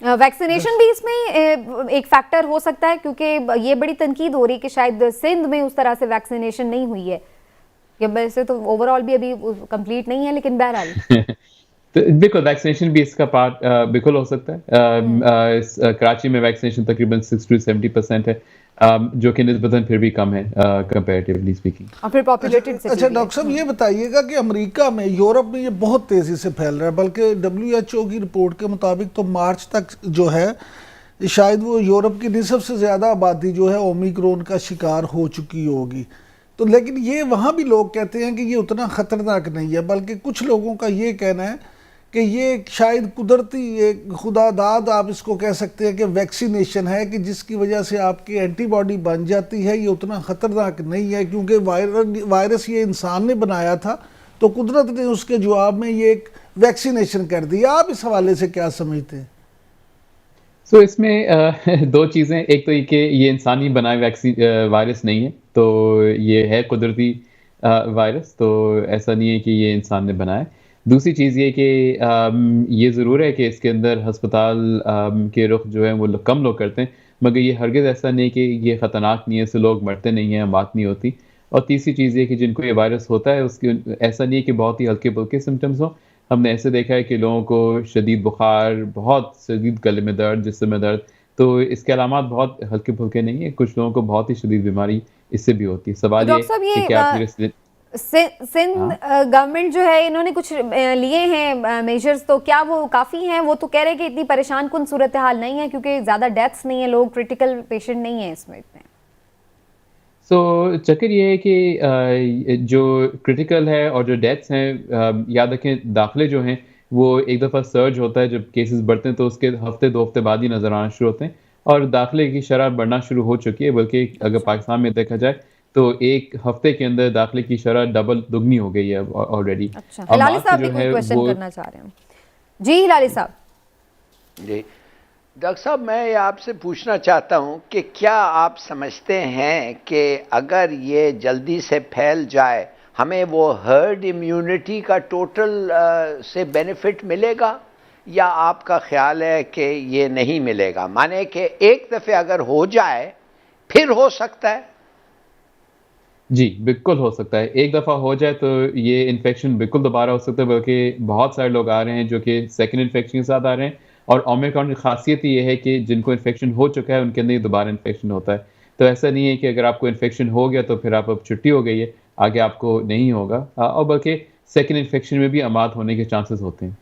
वैक्सीनेशन भी इसमें एक फैक्टर हो सकता है, क्योंकि ये बड़ी तनकीद हो रही है कि शायद सिंध में उस तरह से वैक्सीनेशन नहीं हुई है, या वैसे तो ओवरऑल भी अभी कंप्लीट नहीं है, लेकिन बहरहाल
तो बिल्कुल वैक्सीनेशन भी इसका पार्ट बिल्कुल हो सकता है। कराची में वैक्सीनेशन तकरीबन 60 to 70% है, जो कि निस्बतन फिर भी कम है कंपैरेटिवली स्पीकिंग।
और फिर पॉपुलेटेड सिटी।
अच्छा डॉक्टर साहब, ये बताइएगा कि अमेरिका में, यूरोप में ये बहुत तेज़ी से फैल रहा है, बल्कि WHO की रिपोर्ट के मुताबिक तो मार्च तक जो है शायद वो यूरोप की निसफ से ज़्यादा आबादी जो है ओमिक्रॉन का शिकार हो चुकी होगी। तो लेकिन ये वहाँ भी लोग कहते हैं कि ये उतना ख़तरनाक नहीं है, बल्कि कुछ लोगों का ये कहना है कि ये शायद कुदरती एक खुदादाद आप इसको कह सकते हैं कि वैक्सीनेशन है, कि जिसकी वजह से आपकी एंटीबॉडी बन जाती है। ये उतना ख़तरनाक नहीं है, क्योंकि वायरस ये इंसान ने बनाया था, तो कुदरत ने उसके जवाब में ये एक वैक्सीनेशन कर दी। आप इस हवाले से क्या समझते हैं?
इसमें दो चीज़ें, एक तो ये कि ये इंसानी बनाए वायरस नहीं है, तो ये है कुदरती वायरस, तो ऐसा नहीं है कि ये इंसान ने बनाया। दूसरी चीज़ ये कि ये ज़रूर है कि इसके अंदर हस्पताल के रुख जो है वो कम लोग करते हैं, मगर ये हरगिज़ ऐसा नहीं कि ये ख़तरनाक नहीं है, इससे लोग मरते नहीं हैं, बात नहीं होती। और तीसरी चीज़ ये कि जिनको ये वायरस होता है उसके ऐसा नहीं है कि बहुत ही हल्के फुल्के सिम्टम्स हों। हमने ऐसे देखा है कि लोगों को शदीद बुखार, बहुत शदीद गले में दर्द, जिस्म में दर्द, तो इसके अलामात बहुत हल्के फुल्के नहीं है। कुछ लोगों को बहुत ही शदीद बीमारी इससे भी होती है। सवाल ये कि क्या
सिंध गवर्नमेंट जो है, इन्होंने कुछ लिए हैं मेजर्स, तो क्या वो काफ़ी हैं? वो तो कह रहे हैं कि इतनी परेशान कुन सूरत हाल नहीं है, क्योंकि ज़्यादा डेथ्स नहीं है, लोग क्रिटिकल पेशेंट नहीं है इसमें इतने।
चक्कर ये है कि जो क्रिटिकल है और जो डेथ्स हैं, याद रखें दाखिले जो हैं वो एक दफ़ा सर्ज होता है, जब केसेस बढ़ते हैं तो उसके हफ्ते 2 हफ्ते बाद ही नज़र आना शुरू होते हैं, और दाखिले की शरह बढ़ना शुरू हो चुकी है। बल्कि अगर पाकिस्तान में देखा जाए तो एक हफ्ते के अंदर दाखिले की शरह डबल दुगनी हो गई है ऑलरेडी।
अच्छा, हिलाली साहब भी कोई क्वेश्चन करना चाह रहे हैं? जी हिलाली साहब।
जी डॉक्टर साहब, मैं आपसे पूछना चाहता हूं कि क्या आप समझते हैं कि अगर ये जल्दी से फैल जाए, हमें वो हर्ड इम्यूनिटी का टोटल से बेनिफिट मिलेगा, या आपका ख्याल है कि ये नहीं मिलेगा? माने कि एक दफ़े अगर हो जाए फिर हो सकता है?
जी, बिल्कुल हो सकता है। एक दफ़ा हो जाए तो ये इन्फेक्शन बिल्कुल दोबारा हो सकता है, बल्कि बहुत सारे लोग आ रहे हैं जो कि सेकंड इन्फेक्शन के साथ आ रहे हैं, और ओमिक्रॉन की खासियत ये है कि जिनको इन्फेक्शन हो चुका है उनके अंदर ही दोबारा इन्फेक्शन होता है। तो ऐसा नहीं है कि अगर आपको इन्फेक्शन हो गया तो फिर आप अब छुट्टी हो गई है, आगे आपको नहीं होगा, और बल्कि सेकंड इन्फेक्शन में भी अमात होने के चांसेस होते हैं।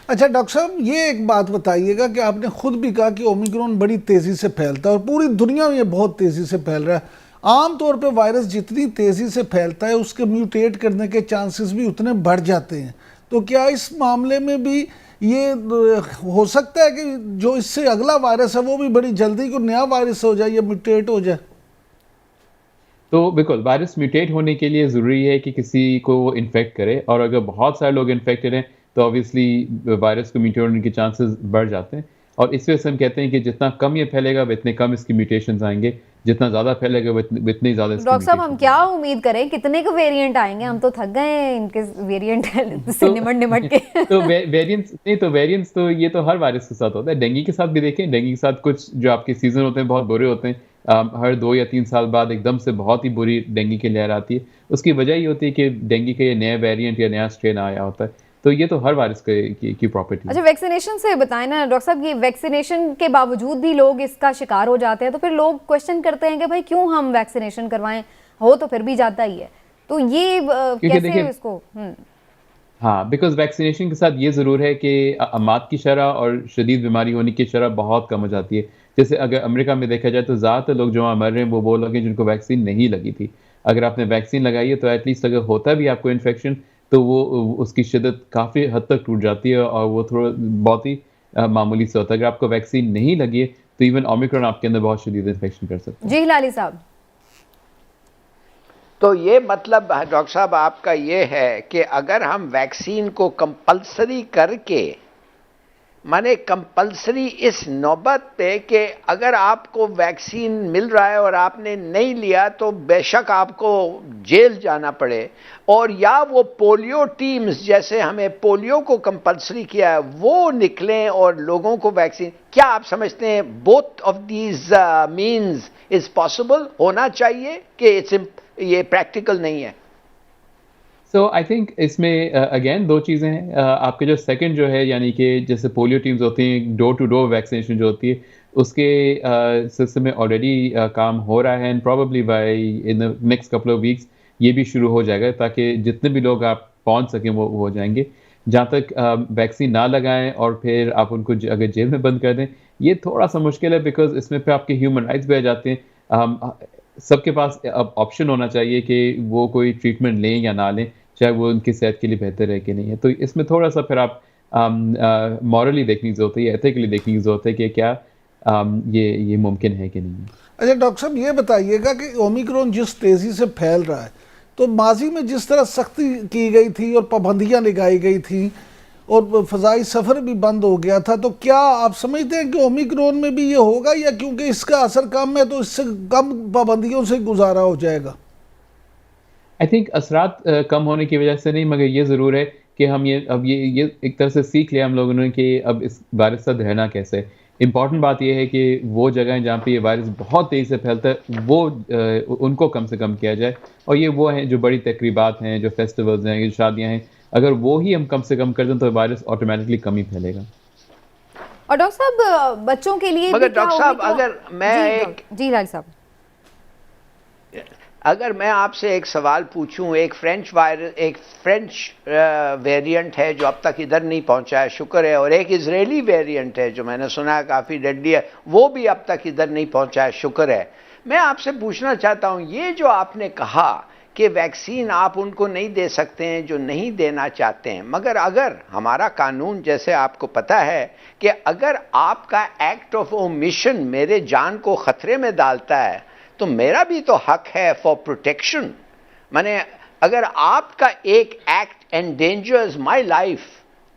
अच्छा डॉक्टर साहब, ये एक बात बताइएगा कि आपने खुद भी कहा कि ओमिक्रॉन बड़ी तेज़ी से फैलता है और पूरी दुनिया में ये बहुत तेज़ी से फैल रहा है। आम तौर पे वायरस जितनी तेज़ी से फैलता है उसके म्यूटेट करने के चांसेस भी उतने बढ़ जाते हैं। तो क्या इस मामले में भी ये हो सकता है कि जो इससे अगला वायरस है वो भी बड़ी जल्दी कोई नया वायरस हो जाए या म्यूटेट हो जाए?
तो बिल्कुल वायरस म्यूटेट होने के लिए ज़रूरी है कि किसी को वो इन्फेक्ट करे, और अगर बहुत सारे लोग इन्फेक्टेड हैं तो ऑब्वियसली वायरस को म्यूटेट होने के चांसेस बढ़ जाते हैं। और इस वजह से हम कहते हैं कि जितना कम ये फैलेगा इतने कम इसकी म्यूटेशंस आएंगे, जितना ज़्यादा फैलेगा इतने ज़्यादा।
डॉक्टर साहब, हम क्या उम्मीद करें, कितने को वेरिएंट आएंगे? हम तो थक गए हैं इनके वेरिएंट से निमट के।
तो वेरिएंट्स तो ये तो हर वायरस के साथ होता है। डेंगू के साथ भी देखें, डेंगू के साथ कुछ जो आपके सीजन होते हैं बहुत बुरे होते हैं। हर 2 या 3 साल बाद एकदम से बहुत ही बुरी डेंगू की लहर आती है। उसकी वजह ये होती है कि डेंगू का ये नया वेरिएंट या नया स्ट्रेन आया होता है। तो ये तो हर वायरस की प्रॉपर्टी।
अच्छा, वैक्सीनेशन से बताएं ना डॉक्टर साहब, ये वैक्सीनेशन के बावजूद भी लोग इसका शिकार हो जाते हैं, तो फिर लोग क्वेश्चन करते हैं कि भाई क्यों हम वैक्सीनेशन करवाएं, हो तो फिर भी जाता ही है, तो ये कैसे इसको
हाँ, बिकॉज़ वैक्सीनेशन के साथ ये ज़रूर है कि अमात की शरह और शदीद बीमारी होने की शरह बहुत कम हो जाती है। जैसे अगर अमेरिका में देखा जाए तो ज़्यादातर लोग जो वहाँ मर रहे हैं वो लोग हैं जिनको वैक्सीन नहीं लगी थी। अगर आपने वैक्सीन लगाई है तो एट लीस्ट अगर होता भी आपको इन्फेक्शन तो वो उसकी शिद्दत काफ़ी हद तक टूट जाती है और वो थोड़ा बहुत ही मामूली से होता है। अगर आपको वैक्सीन नहीं लगी है तो इवन ओमिक्रॉन आपके अंदर बहुत शदीद इन्फेक्शन कर सकता है।
जी हिलाली साहब।
तो ये मतलब डॉक्टर साहब आपका ये है कि अगर हम वैक्सीन को कंपलसरी करके, माने कंपलसरी इस नौबत पे कि अगर आपको वैक्सीन मिल रहा है और आपने नहीं लिया तो बेशक आपको जेल जाना पड़े, और या वो पोलियो टीम्स जैसे हमें पोलियो को कंपलसरी किया है वो निकलें और लोगों को वैक्सीन, क्या आप समझते हैं both of these means is possible, होना चाहिए कि ये प्रैक्टिकल नहीं है?
सो आई थिंक इसमें अगेन दो चीज़ें हैं। आपके जो सेकंड जो है यानी कि जैसे पोलियो टीम्स होती हैं, डोर टू डोर वैक्सीनेशन जो होती है उसके सिलसिले में ऑलरेडी काम हो रहा है and probably bye in the next couple of weeks ये भी शुरू हो जाएगा ताकि जितने भी लोग आप पहुंच सकें वो हो जाएंगे। जहाँ तक वैक्सीन ना लगाएं और फिर आप उनको अगर जेल में बंद कर दें ये थोड़ा सा मुश्किल है बिकॉज इसमें फिर आपके ह्यूमन राइट्स भी आ जाते हैं। सबके पास अब ऑप्शन होना चाहिए कि वो कोई ट्रीटमेंट लें या ना लें, चाहे वो उनकी सेहत के लिए बेहतर है कि नहीं है। तो इसमें थोड़ा सा फिर आप मॉरली देखने की ज़रूरत है, एथिकली देखने की ज़रूरत है कि क्या ये मुमकिन है कि नहीं है।
अच्छा डॉक्टर साहब ये बताइएगा कि ओमिक्रॉन जिस तेज़ी से फैल रहा है तो माजी में जिस तरह सख्ती की गई थी और पाबंदियां लगाई गई थी और फ़ज़ाई सफ़र भी बंद हो गया था, तो क्या आप समझते हैं कि ओमिक्रॉन में भी ये होगा या क्योंकि इसका असर कम है तो इससे कम पाबंदियों से गुजारा हो जाएगा?
आई थिंक असरात कम होने की वजह से नहीं, मगर ये ज़रूर है कि हम ये एक तरह से सीख लिया हम लोगों ने कि अब इस वायरस से रहना कैसे है। इम्पॉर्टेंट बात यह है कि वो जगहें जहाँ पे ये वायरस बहुत तेज़ी से फैलता है वो उनको कम से कम किया जाए, और ये वो हैं जो बड़ी तकरीबात हैं, जो फेस्टिवल्स हैं, ये शादियाँ हैं, अगर वो ही हम कम से कम कर दें तो वायरस ऑटोमेटिकली कम ही फैलेगा।
और डॉक्टर साहब बच्चों के लिए
मगर
भी क्या
डॉक्टर साहब
ओमिक्रॉन-
अगर मैं
जी हिलाली साहब।
अगर मैं आपसे एक सवाल पूछूं, एक फ्रेंच वेरिएंट है जो अब तक इधर नहीं पहुंचा है, शुक्र है, और एक इजरायली वेरिएंट है जो मैंने सुना है काफ़ी डेडली है, वो भी अब तक इधर नहीं पहुंचा है, शुक्र है। मैं आपसे पूछना चाहता हूं, ये जो आपने कहा कि वैक्सीन आप उनको नहीं दे सकते हैं जो नहीं देना चाहते हैं, मगर अगर हमारा कानून जैसे आपको पता है कि अगर आपका एक्ट ऑफ ओमिशन मेरे जान को खतरे में डालता है तो मेरा भी तो हक है फॉर प्रोटेक्शन। माने अगर आपका एक एक्ट एंडेंजर्स माय लाइफ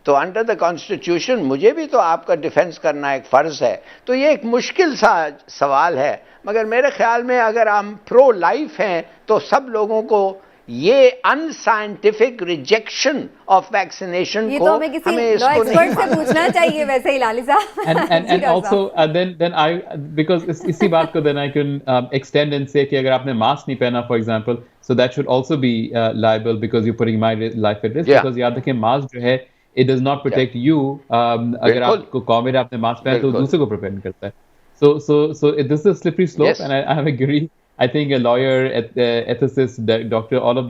तो अंडर द कॉन्स्टिट्यूशन मुझे भी तो आपका डिफेंस करना एक फ़र्ज़ है। तो ये एक मुश्किल सा सवाल है, मगर मेरे ख्याल में अगर हम प्रो लाइफ हैं तो सब लोगों को ये अनसाइंटिफिक रिजेक्शन ऑफ वैक्सीनेशन
ये
को
तो हमें किसी लॉ
इसको नहीं
एक्सपर्ट से पूछना चाहिए वैसे हिलाली साहब।
and
जी डॉक्टर
also
साहब।
then I because इसी बात को then I can extend and say कि अगर आपने मास्क नहीं पहना for example, so that should also be liable because you're putting my life at risk,
Yeah.
because याद रखें मास्क जो है it does not protect you, अगर
बिल्कुल।
आपको कोविड आपने मास्क पहना तो
बिल्कुल।
दूसरे को प्रिवेंट करता है। So this is a slippery slope,
Yes.
and I agree. I think a lawyer, ethicist, doctor, all of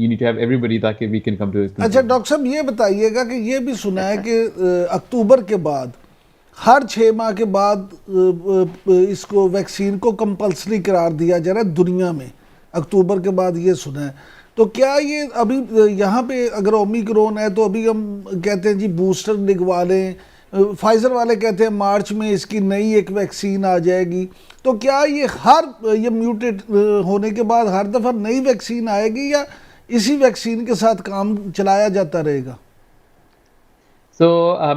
you need to have everybody ताकि we can come to a
अच्छा
conclusion.
डॉक्टर साहब ये बताइएगा कि ये भी सुना है कि अक्टूबर के बाद हर 6 माह के बाद इसको वैक्सीन को कंपलसरी करार दिया जा रहा है दुनिया में, अक्टूबर के बाद ये सुना है। तो क्या ये अभी यहाँ पे अगर ओमिक्रॉन है तो अभी हम कहते हैं जी बूस्टर लगवा लें, फाइजर वाले कहते हैं मार्च में इसकी नई एक वैक्सीन आ जाएगी, तो क्या ये म्यूटेट होने के बाद हर दफ़ा नई वैक्सीन आएगी या इसी वैक्सीन के साथ काम चलाया जाता रहेगा?
So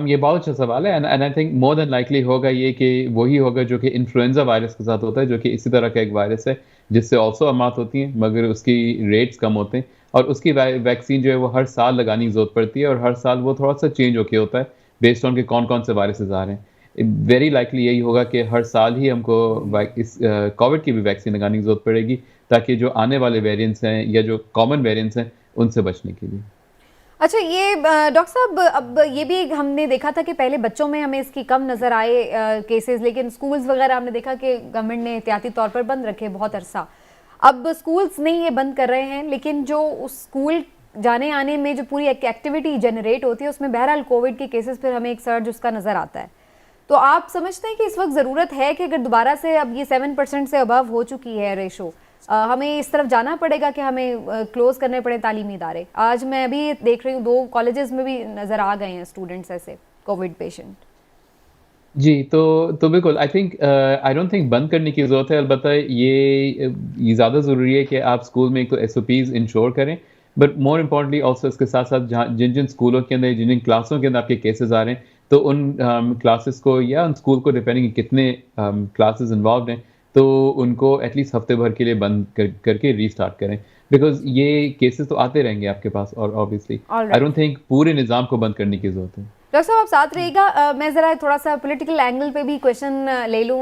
ये बहुत अच्छा सवाल है, and I think more than likely होगा ये कि वही होगा जो कि इन्फ्लुएंजा वायरस के साथ होता है, जो कि इसी तरह का एक वायरस है जिससे ऑल्सो अमात होती हैं मगर उसकी रेट्स कम होते हैं, और उसकी वैक्सीन जो है वो हर साल लगाने की जरूरत पड़ती है, और हर साल वो थोड़ा सा चेंज होके होता है बेस्ड ऑन के कौन कौन से वायरसेस आ रहे हैं। वेरी लाइकली यही होगा कि हर साल ही हमको इस कोविड की भी वैक्सीन लगाने की जरूरत पड़ेगी ताकि जो आने वाले वेरिएंट्स हैं या जो कॉमन वेरिएंट्स हैं उनसे बचने के लिए।
अच्छा ये डॉक्टर साहब अब ये भी हमने देखा था कि पहले बच्चों में हमें इसकी कम नज़र आए केसेस, लेकिन स्कूल्स वगैरह हमने देखा कि गवर्नमेंट ने एहतियाती तौर पर बंद रखे बहुत अरसा। अब स्कूल्स नहीं ये बंद कर रहे हैं, लेकिन जो उस स्कूल जाने आने में जो पूरी एक्टिविटी जनरेट होती है उसमें बहरहाल कोविड के केसेस फिर हमें एक सर्ज उसका नज़र आता है। तो आप समझते हैं कि इस वक्त ज़रूरत है कि अगर दोबारा से अब ये 7% से अबव हो चुकी है रेशो, हमें इस तरफ जाना पड़ेगा कि हमें क्लोज करने पड़े तालीमी इदारे? आज मैं अभी देख रही हूँ 2 कॉलेजेस में भी नज़र आ गए हैं स्टूडेंट्स ऐसे कोविड पेशेंट।
जी, तो बिल्कुल आई डोंट थिंक बंद करने की ज़रूरत है। अलबत्ता ये ज़्यादा ज़रूरी है कि आप स्कूल में एक तो SOPs इंश्योर करें, बट मोर इम्पोर्टेंटली ऑल्सो इसके साथ-साथ जहाँ जिन-जिन स्कूलों के अंदर, जिन-जिन क्लासों के अंदर आपके केसेस आ रहे हैं, तो उन क्लासेस को या उन स्कूल को डिपेंडिंग कितने क्लासेस इन्वॉल्व्ड हैं, तो उनको एटलीस्ट हफ्ते भर के लिए बंद करके रीस्टार्ट करें, बिकॉज़ ये केसेस तो आते रहेंगे आपके पास और ऑब्वियसली आई डोंट थिंक पूरे निज़ाम को बंद करने की ज़रूरत है।
डॉक्टर साहब आप साथ रहिएगा। मैं ज़रा थोड़ा सा पॉलिटिकल एंगल पे भी क्वेश्चन ले लूँ,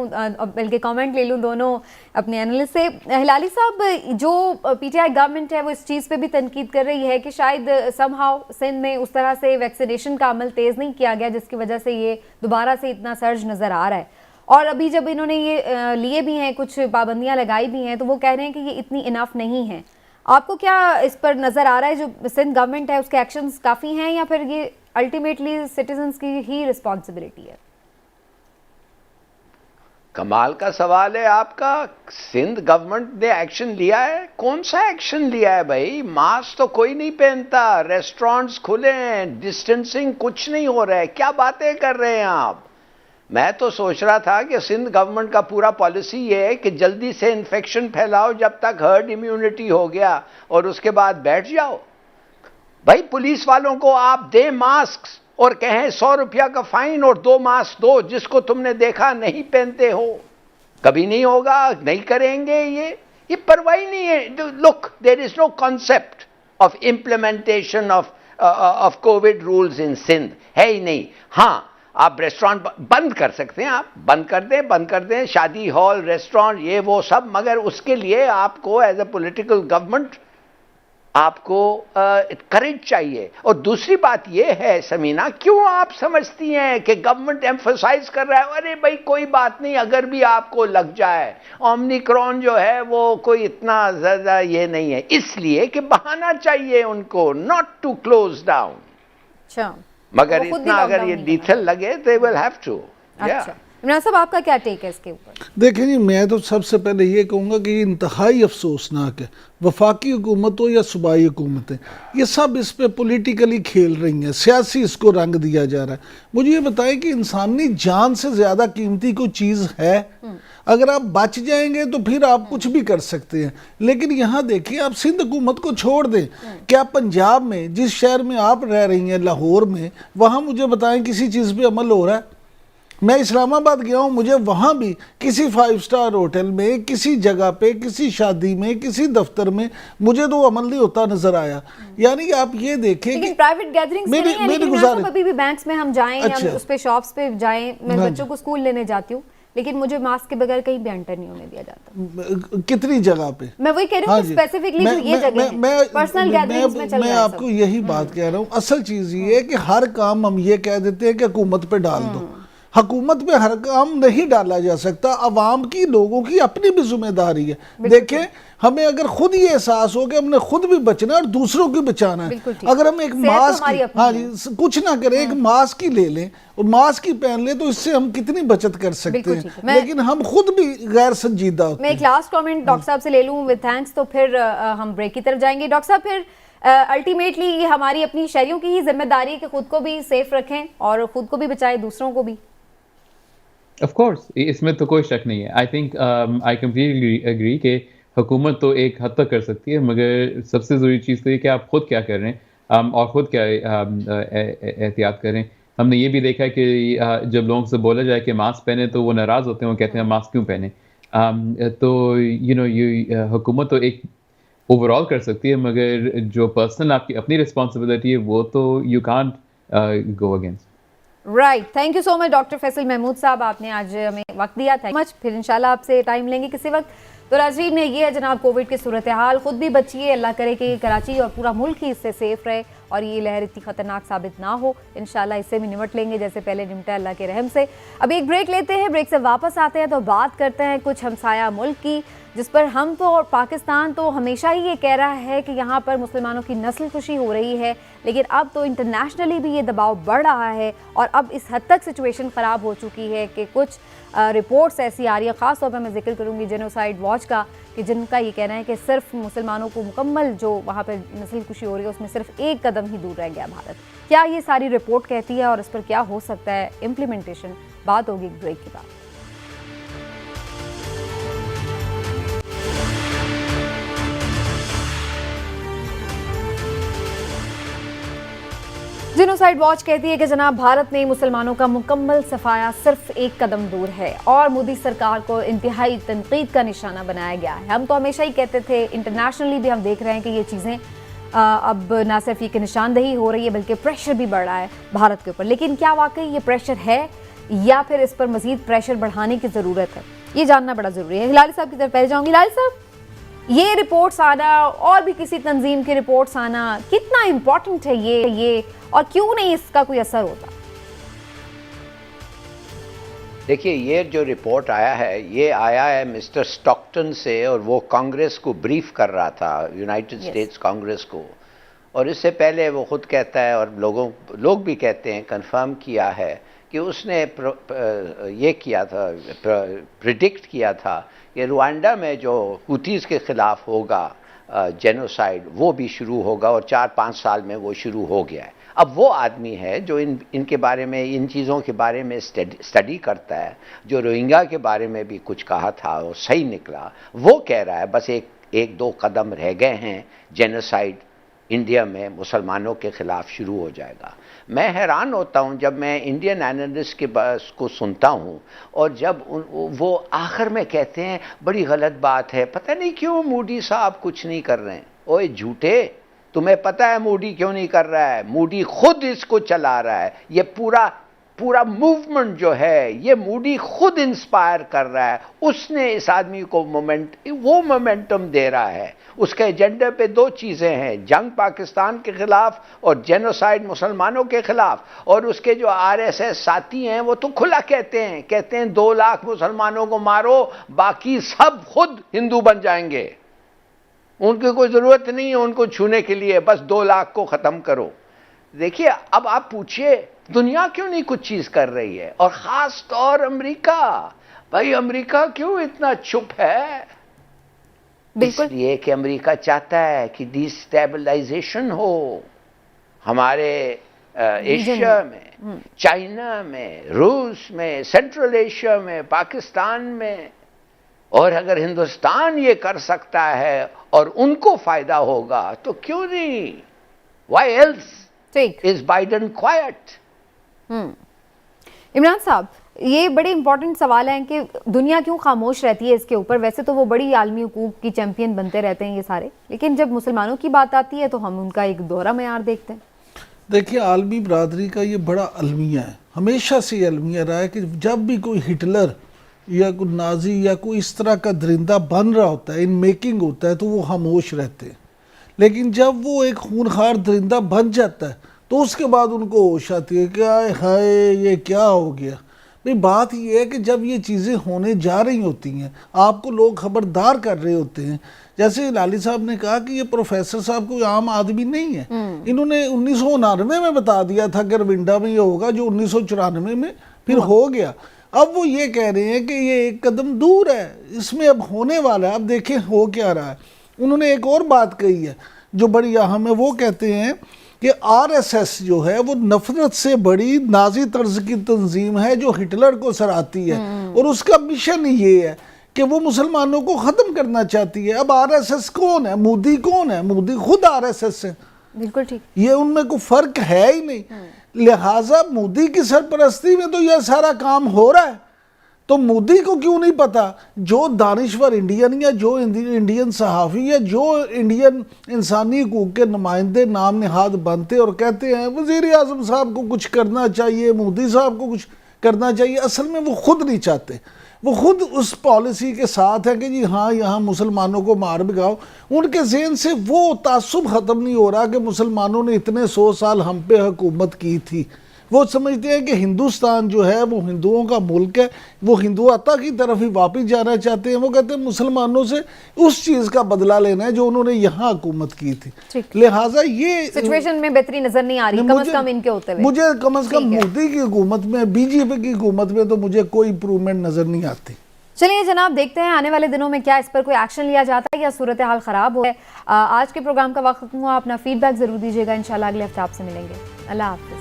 बल्कि कमेंट ले लूँ दोनों अपने एनालिस्ट से। हिलाली साहब, जो PTI गवर्नमेंट है वो इस चीज़ पे भी तनकीद कर रही है कि शायद समहाउ सिंध में उस तरह से वैक्सीनेशन का अमल तेज़ नहीं किया गया जिसकी वजह से ये दोबारा से इतना सर्ज नज़र आ रहा है। और अभी जब इन्होंने ये लिए भी हैं, कुछ पाबंदियाँ लगाई भी हैं, तो वो कह रहे हैं कि ये इतनी इनफ नहीं है। आपको क्या इस पर नज़र आ रहा है, जो सिंध गवर्नमेंट है उसके एक्शंस काफ़ी हैं या फिर ये अल्टीमेटली सिटीजन्स की ही रिस्पॉन्सिबिलिटी है?
कमाल का सवाल है आपका। सिंध गवर्नमेंट ने एक्शन लिया है? कौन सा एक्शन लिया है भाई? मास्क तो कोई नहीं पहनता, रेस्टोरेंट्स खुले हैं, डिस्टेंसिंग कुछ नहीं हो रहा है, क्या बातें कर रहे हैं आप? मैं तो सोच रहा था कि सिंध गवर्नमेंट का पूरा पॉलिसी ये है कि जल्दी से इन्फेक्शन फैलाओ जब तक हर्ड इम्यूनिटी हो गया और उसके बाद बैठ जाओ। भाई पुलिस वालों को आप दें मास्क और कहें 100 रुपया का फाइन और 2 मास्क दो, जिसको तुमने देखा नहीं पहनते हो। कभी नहीं होगा, नहीं करेंगे, ये परवाह नहीं है। Look, there is no concept of implementation of COVID rules in Sindh, है ही नहीं। हाँ, आप रेस्टोरेंट बंद कर सकते हैं, आप बंद कर दें शादी हॉल, रेस्टोरेंट, ये वो सब, मगर उसके लिए आपको एज ए पॉलिटिकल गवर्नमेंट आपको करेज चाहिए। और दूसरी बात यह है समीना, क्यों आप समझती हैं कि गवर्नमेंट एम्फसाइज कर रहा है अरे भाई कोई बात नहीं, अगर भी आपको लग जाए, ओमिक्रॉन जो है वो कोई इतना ज्यादा ये नहीं है, इसलिए कि बहाना चाहिए उनको नॉट टू क्लोज डाउन।
अच्छा,
मगर इतना अगर ये लीथल लगे दे विल हैव टू।
अच्छा, इमरान साहब आपका क्या टेक है इसके ऊपर?
देखिए जी, मैं तो सबसे पहले ये कहूँगा कि ये इंतहाई अफसोसनाक है। वफाकी हुकूमत हो या सूबाई हुकूमतें, ये सब इस पे पॉलिटिकली खेल रही हैं, सियासी इसको रंग दिया जा रहा है। मुझे ये बताएं कि इंसानी जान से ज़्यादा कीमती कोई चीज़ है? अगर आप बच जाएंगे तो फिर आप कुछ भी कर सकते हैं, लेकिन यहाँ देखिए, आप सिंध हुकूमत को छोड़ दें, क्या पंजाब में, जिस शहर में आप रह रही हैं, लाहौर में, वहाँ मुझे बताएं किसी चीज़ पे अमल हो रहा है? मैं इस्लामाबाद गया हूँ, मुझे वहाँ भी किसी 5 स्टार होटल में, किसी जगह पे, किसी शादी में, किसी दफ्तर में मुझे तो अमल नहीं होता नजर आया। यानी कि आप ये देखें कि
प्राइवेट गैदरिंग्स मेरी गुजारिश, अभी भी बैंक्स में हम जाएं, अच्छा, या उस पे शॉप्स पे जाएं, मैं बच्चों को स्कूल लेने जाती हूँ, लेकिन मुझे मास्क के बगैर कहीं भी एंटर नहीं होने दिया जाता।
कितनी जगह पे? मैं
वही कह रही हूँ स्पेसिफिकली जो ये जगह है, पर्सनल गैदरिंग्स में चल रहा है।
मैं आपको यही बात कह रहा हूँ। असल चीज ये है कि हर काम हम ये कह देते हैं कि हुकूमत पे डाल दो। हुकूमत पे हर काम नहीं डाला जा सकता, अवाम की, लोगों की अपनी भी जिम्मेदारी है। देखें, हमें अगर खुद ये एहसास हो कि हमने खुद भी बचना और दूसरों को बचाना है, अगर हम एक मास्क, हाँ जी, कुछ ना करें, एक मास्क ही ले लें और मास्क ही पहन लें, तो इससे हम कितनी बचत कर सकते हैं। लेकिन हम खुद भी गैर संजीदा होते हैं।
मैं एक लास्ट कमेंट डॉक्टर साहब से ले लूँ विद थैंक्स, तो फिर हम ब्रेक की तरफ जाएंगे। डॉक्टर साहब, फिर अल्टीमेटली ये हमारी अपनी शहरियों की ही जिम्मेदारी है कि खुद को भी सेफ रखें और खुद को भी बचाएं, दूसरों को भी।
ऑफ कोर्स, इसमें तो कोई शक नहीं है। I think I completely agree कि हुकूमत तो एक हद तक कर सकती है, मगर सबसे ज़रूरी चीज़ तो ये कि आप खुद क्या कर रहे हैं और ख़ुद क्या एहतियात करें। हमने ये भी देखा है कि जब लोगों से बोला जाए कि मास्क पहने तो वो नाराज़ होते हैं, वो कहते हैं मास्क क्यों पहने। तो ये हुकूमत तो एक ओवरऑल कर सकती है, मगर जो पर्सनल आपकी अपनी रिस्पॉन्सिबिलिटी है वो तो you can't go against.
Right, thank you so much doctor Faisal Mahmood साहब, आपने आज हमें वक्त दिया। Thank you much. फिर इंशाल्लाह आपसे टाइम लेंगे किसी वक्त। तो नाज़रीन, ये है जनाब कोविड की सूरत हाल। खुद भी बचिए, अल्लाह करे कि कराची और पूरा मुल्क ही इससे सेफ रहे और ये लहर इतनी खतरनाक साबित ना हो। इंशाल्लाह इससे भी निपट लेंगे जैसे पहले निपटा अल्लाह के रहम से। अभी एक ब्रेक लेते हैं, ब्रेक से वापस आते हैं तो बात करते हैं कुछ हमसाया मुल्क की, जिस पर हम तो और पाकिस्तान तो हमेशा ही ये कह रहा है कि यहाँ पर मुसलमानों की नस्ल कुशी हो रही है, लेकिन अब तो इंटरनेशनली भी ये दबाव बढ़ रहा है और अब इस हद तक सिचुएशन ख़राब हो चुकी है कि कुछ रिपोर्ट्स ऐसी आ रही है, ख़ास तौर पर मैं जिक्र करूँगी जेनोसाइड वॉच का, कि जिनका ये कहना है कि सिर्फ मुसलमानों को मुकम्मल जो वहाँ पर नस्ल कुशी हो रही है उसमें सिर्फ एक कदम ही दूर रह गया भारत। क्या ये सारी रिपोर्ट कहती है और इस पर क्या हो सकता है इम्प्लीमेंटेशन, बात होगी ब्रेक के बाद। जेनोसाइड वॉच कहती है कि जनाब भारत ने मुसलमानों का मुकम्मल सफाया सिर्फ एक कदम दूर है और मोदी सरकार को इंतहाई तनकीद का निशाना बनाया गया है। हम तो हमेशा ही कहते थे, इंटरनेशनली भी हम देख रहे हैं कि ये चीज़ें अब ना सिर्फ ये कि निशानदेही हो रही है बल्कि प्रेशर भी बढ़ रहा है भारत के ऊपर। लेकिन क्या वाकई ये प्रेशर है या फिर इस पर मजीद प्रेशर बढ़ाने की ज़रूरत है, ये जानना बड़ा ज़रूरी है। हिलाली साहब की तरफ पहले जाऊँगी। हिलाली साहब, ये रिपोर्ट्स आना और भी किसी तंजीम की रिपोर्ट्स आना कितना इम्पोर्टेंट है ये और क्यों नहीं इसका कोई असर होता?
देखिए, ये जो रिपोर्ट आया है ये आया है मिस्टर स्टॉकटन से और वो कांग्रेस को ब्रीफ कर रहा था, यूनाइटेड स्टेट्स कांग्रेस को। और इससे पहले वो खुद कहता है और लोग भी कहते हैं, कंफर्म किया है कि उसने ये किया था, प्रिडिक्ट किया था कि रुवांडा में जो हुतीज़ के ख़िलाफ़ होगा जेनोसाइड वो भी शुरू होगा और 4-5 साल में वो शुरू हो गया है। अब वो आदमी है जो इनके बारे में, इन चीज़ों के बारे में स्टडी करता है, जो रोहिंग्या के बारे में भी कुछ कहा था और सही निकला। वो कह रहा है बस एक दो कदम रह गए हैं, जेनोसाइड इंडिया में मुसलमानों के ख़िलाफ़ शुरू हो जाएगा। मैं हैरान होता हूँ जब मैं इंडियन एनालिस्ट के बस को सुनता हूँ और जब वो आखिर में कहते हैं बड़ी गलत बात है, पता नहीं क्यों मोदी साहब कुछ नहीं कर रहे हैं। ओए झूठे, तुम्हें पता है मोदी क्यों नहीं कर रहा है? मोदी खुद इसको चला रहा है। ये पूरा मूवमेंट जो है ये मोदी खुद इंस्पायर कर रहा है। उसने इस आदमी को वो मोमेंटम दे रहा है। उसके एजेंडे पे 2 चीज़ें हैं, जंग पाकिस्तान के खिलाफ और जेनोसाइड मुसलमानों के खिलाफ। और उसके जो आरएसएस साथी हैं वो तो खुला कहते हैं 2 लाख मुसलमानों को मारो, बाकी सब खुद हिंदू बन जाएंगे। उनकी कोई ज़रूरत नहीं है उनको छूने के लिए, बस 2 लाख को ख़त्म करो। देखिए, अब आप पूछिए दुनिया क्यों नहीं कुछ चीज़ कर रही है, और ख़ास तौर अमेरिका। भाई अमेरिका क्यों इतना चुप है? इसलिए कि अमेरिका चाहता है कि डिस्टेबलाइजेशन हो हमारे एशिया में, चाइना में, रूस में, सेंट्रल एशिया में, पाकिस्तान में। और अगर हिंदुस्तान ये कर सकता है और उनको फायदा होगा तो क्यों नहीं? Why else is Biden quiet?
Imran साहब, ये बड़े इंपॉर्टेंट सवाल हैं कि दुनिया क्यों खामोश रहती है इसके ऊपर। वैसे तो वो बड़ी आलमी हुकूक की चैंपियन बनते रहते हैं ये सारे, लेकिन जब मुसलमानों की बात आती है तो हम उनका एक दोहरा मयार देखते हैं।
देखिए, आलमी बरादरी का ये बड़ा अलमिया है, हमेशा से ये अलमिया रहा है कि जब भी कोई हिटलर या कोई नाजी या कोई इस तरह का दरिंदा बन रहा होता है, इन मेकिंग होता है, तो वो खामोश रहते हैं। लेकिन जब वो एक खूनखार दरिंदा बन जाता है तो उसके बाद उनको होश आती है कि हाय ये क्या हो गया। भाई बात ये है कि जब ये चीज़ें होने जा रही होती हैं, आपको लोग खबरदार कर रहे होते हैं। जैसे लाली साहब ने कहा कि ये प्रोफेसर साहब कोई आम आदमी नहीं है। इन्होंने 1999 में बता दिया था कि रविंडा में ये होगा, जो 1994 में फिर हो गया। अब वो ये कह रहे हैं कि ये एक कदम दूर है, इसमें अब होने वाला है, अब देखें हो क्या रहा है। उन्होंने एक और बात कही है जो बड़ी अहम है, वो कहते हैं कि आरएसएस जो है वो नफरत से बड़ी नाजी तर्ज की तंजीम है जो हिटलर को सराहती है और उसका मिशन ये है कि वो मुसलमानों को ख़त्म करना चाहती है। अब आरएसएस कौन है? मोदी कौन है? मोदी खुद आरएसएस है।
बिल्कुल ठीक,
ये उनमें कोई फ़र्क है ही नहीं। लिहाजा मोदी की सरपरस्ती में तो यह सारा काम हो रहा है, तो मोदी को क्यों नहीं पता? जो दानिश्वर इंडियन या जो इंडियन सहाफ़ी या जो इंडियन इंसानी हकूक़ के नुमाइंदे नाम नहाद बनते और कहते हैं वज़ीर आज़म साहब को कुछ करना चाहिए, मोदी साहब को कुछ करना चाहिए, असल में वो खुद नहीं चाहते। वो खुद उस पॉलिसी के साथ है कि जी हाँ यहाँ मुसलमानों को मार भिगाओ। उनके ज़हन से वो तासुब ख़त्म नहीं हो रहा कि मुसलमानों ने इतने 100 साल हम पे हुकूमत की थी। वो समझते हैं कि हिंदुस्तान जो है वो हिंदुओं का मुल्क है, वो हिंदुआता की तरफ ही वापस जाना चाहते हैं। वो कहते हैं मुसलमानों से उस चीज़ का बदला लेना है जो उन्होंने यहाँ हुकूमत की थी। लिहाजा ये
सिचुएशन में बेहतरी नजर नहीं आ रही, कम से कम इनके होते हुए।
मुझे कम से कम मोदी की हुकूमत में, बीजेपी की हुकूमत में तो मुझे कोई इम्प्रूवमेंट नजर नहीं आती।
चलिए जनाब, देखते हैं आने वाले दिनों में क्या इस पर कोई एक्शन लिया जाता है या सूरत हाल खराब हो। आज के प्रोग्राम का वक्त हुआ, अपना फीडबैक जरूर दीजिएगा। इंशाल्लाह अगले हफ्ते आपसे मिलेंगे। अल्लाह हाफ़िज़।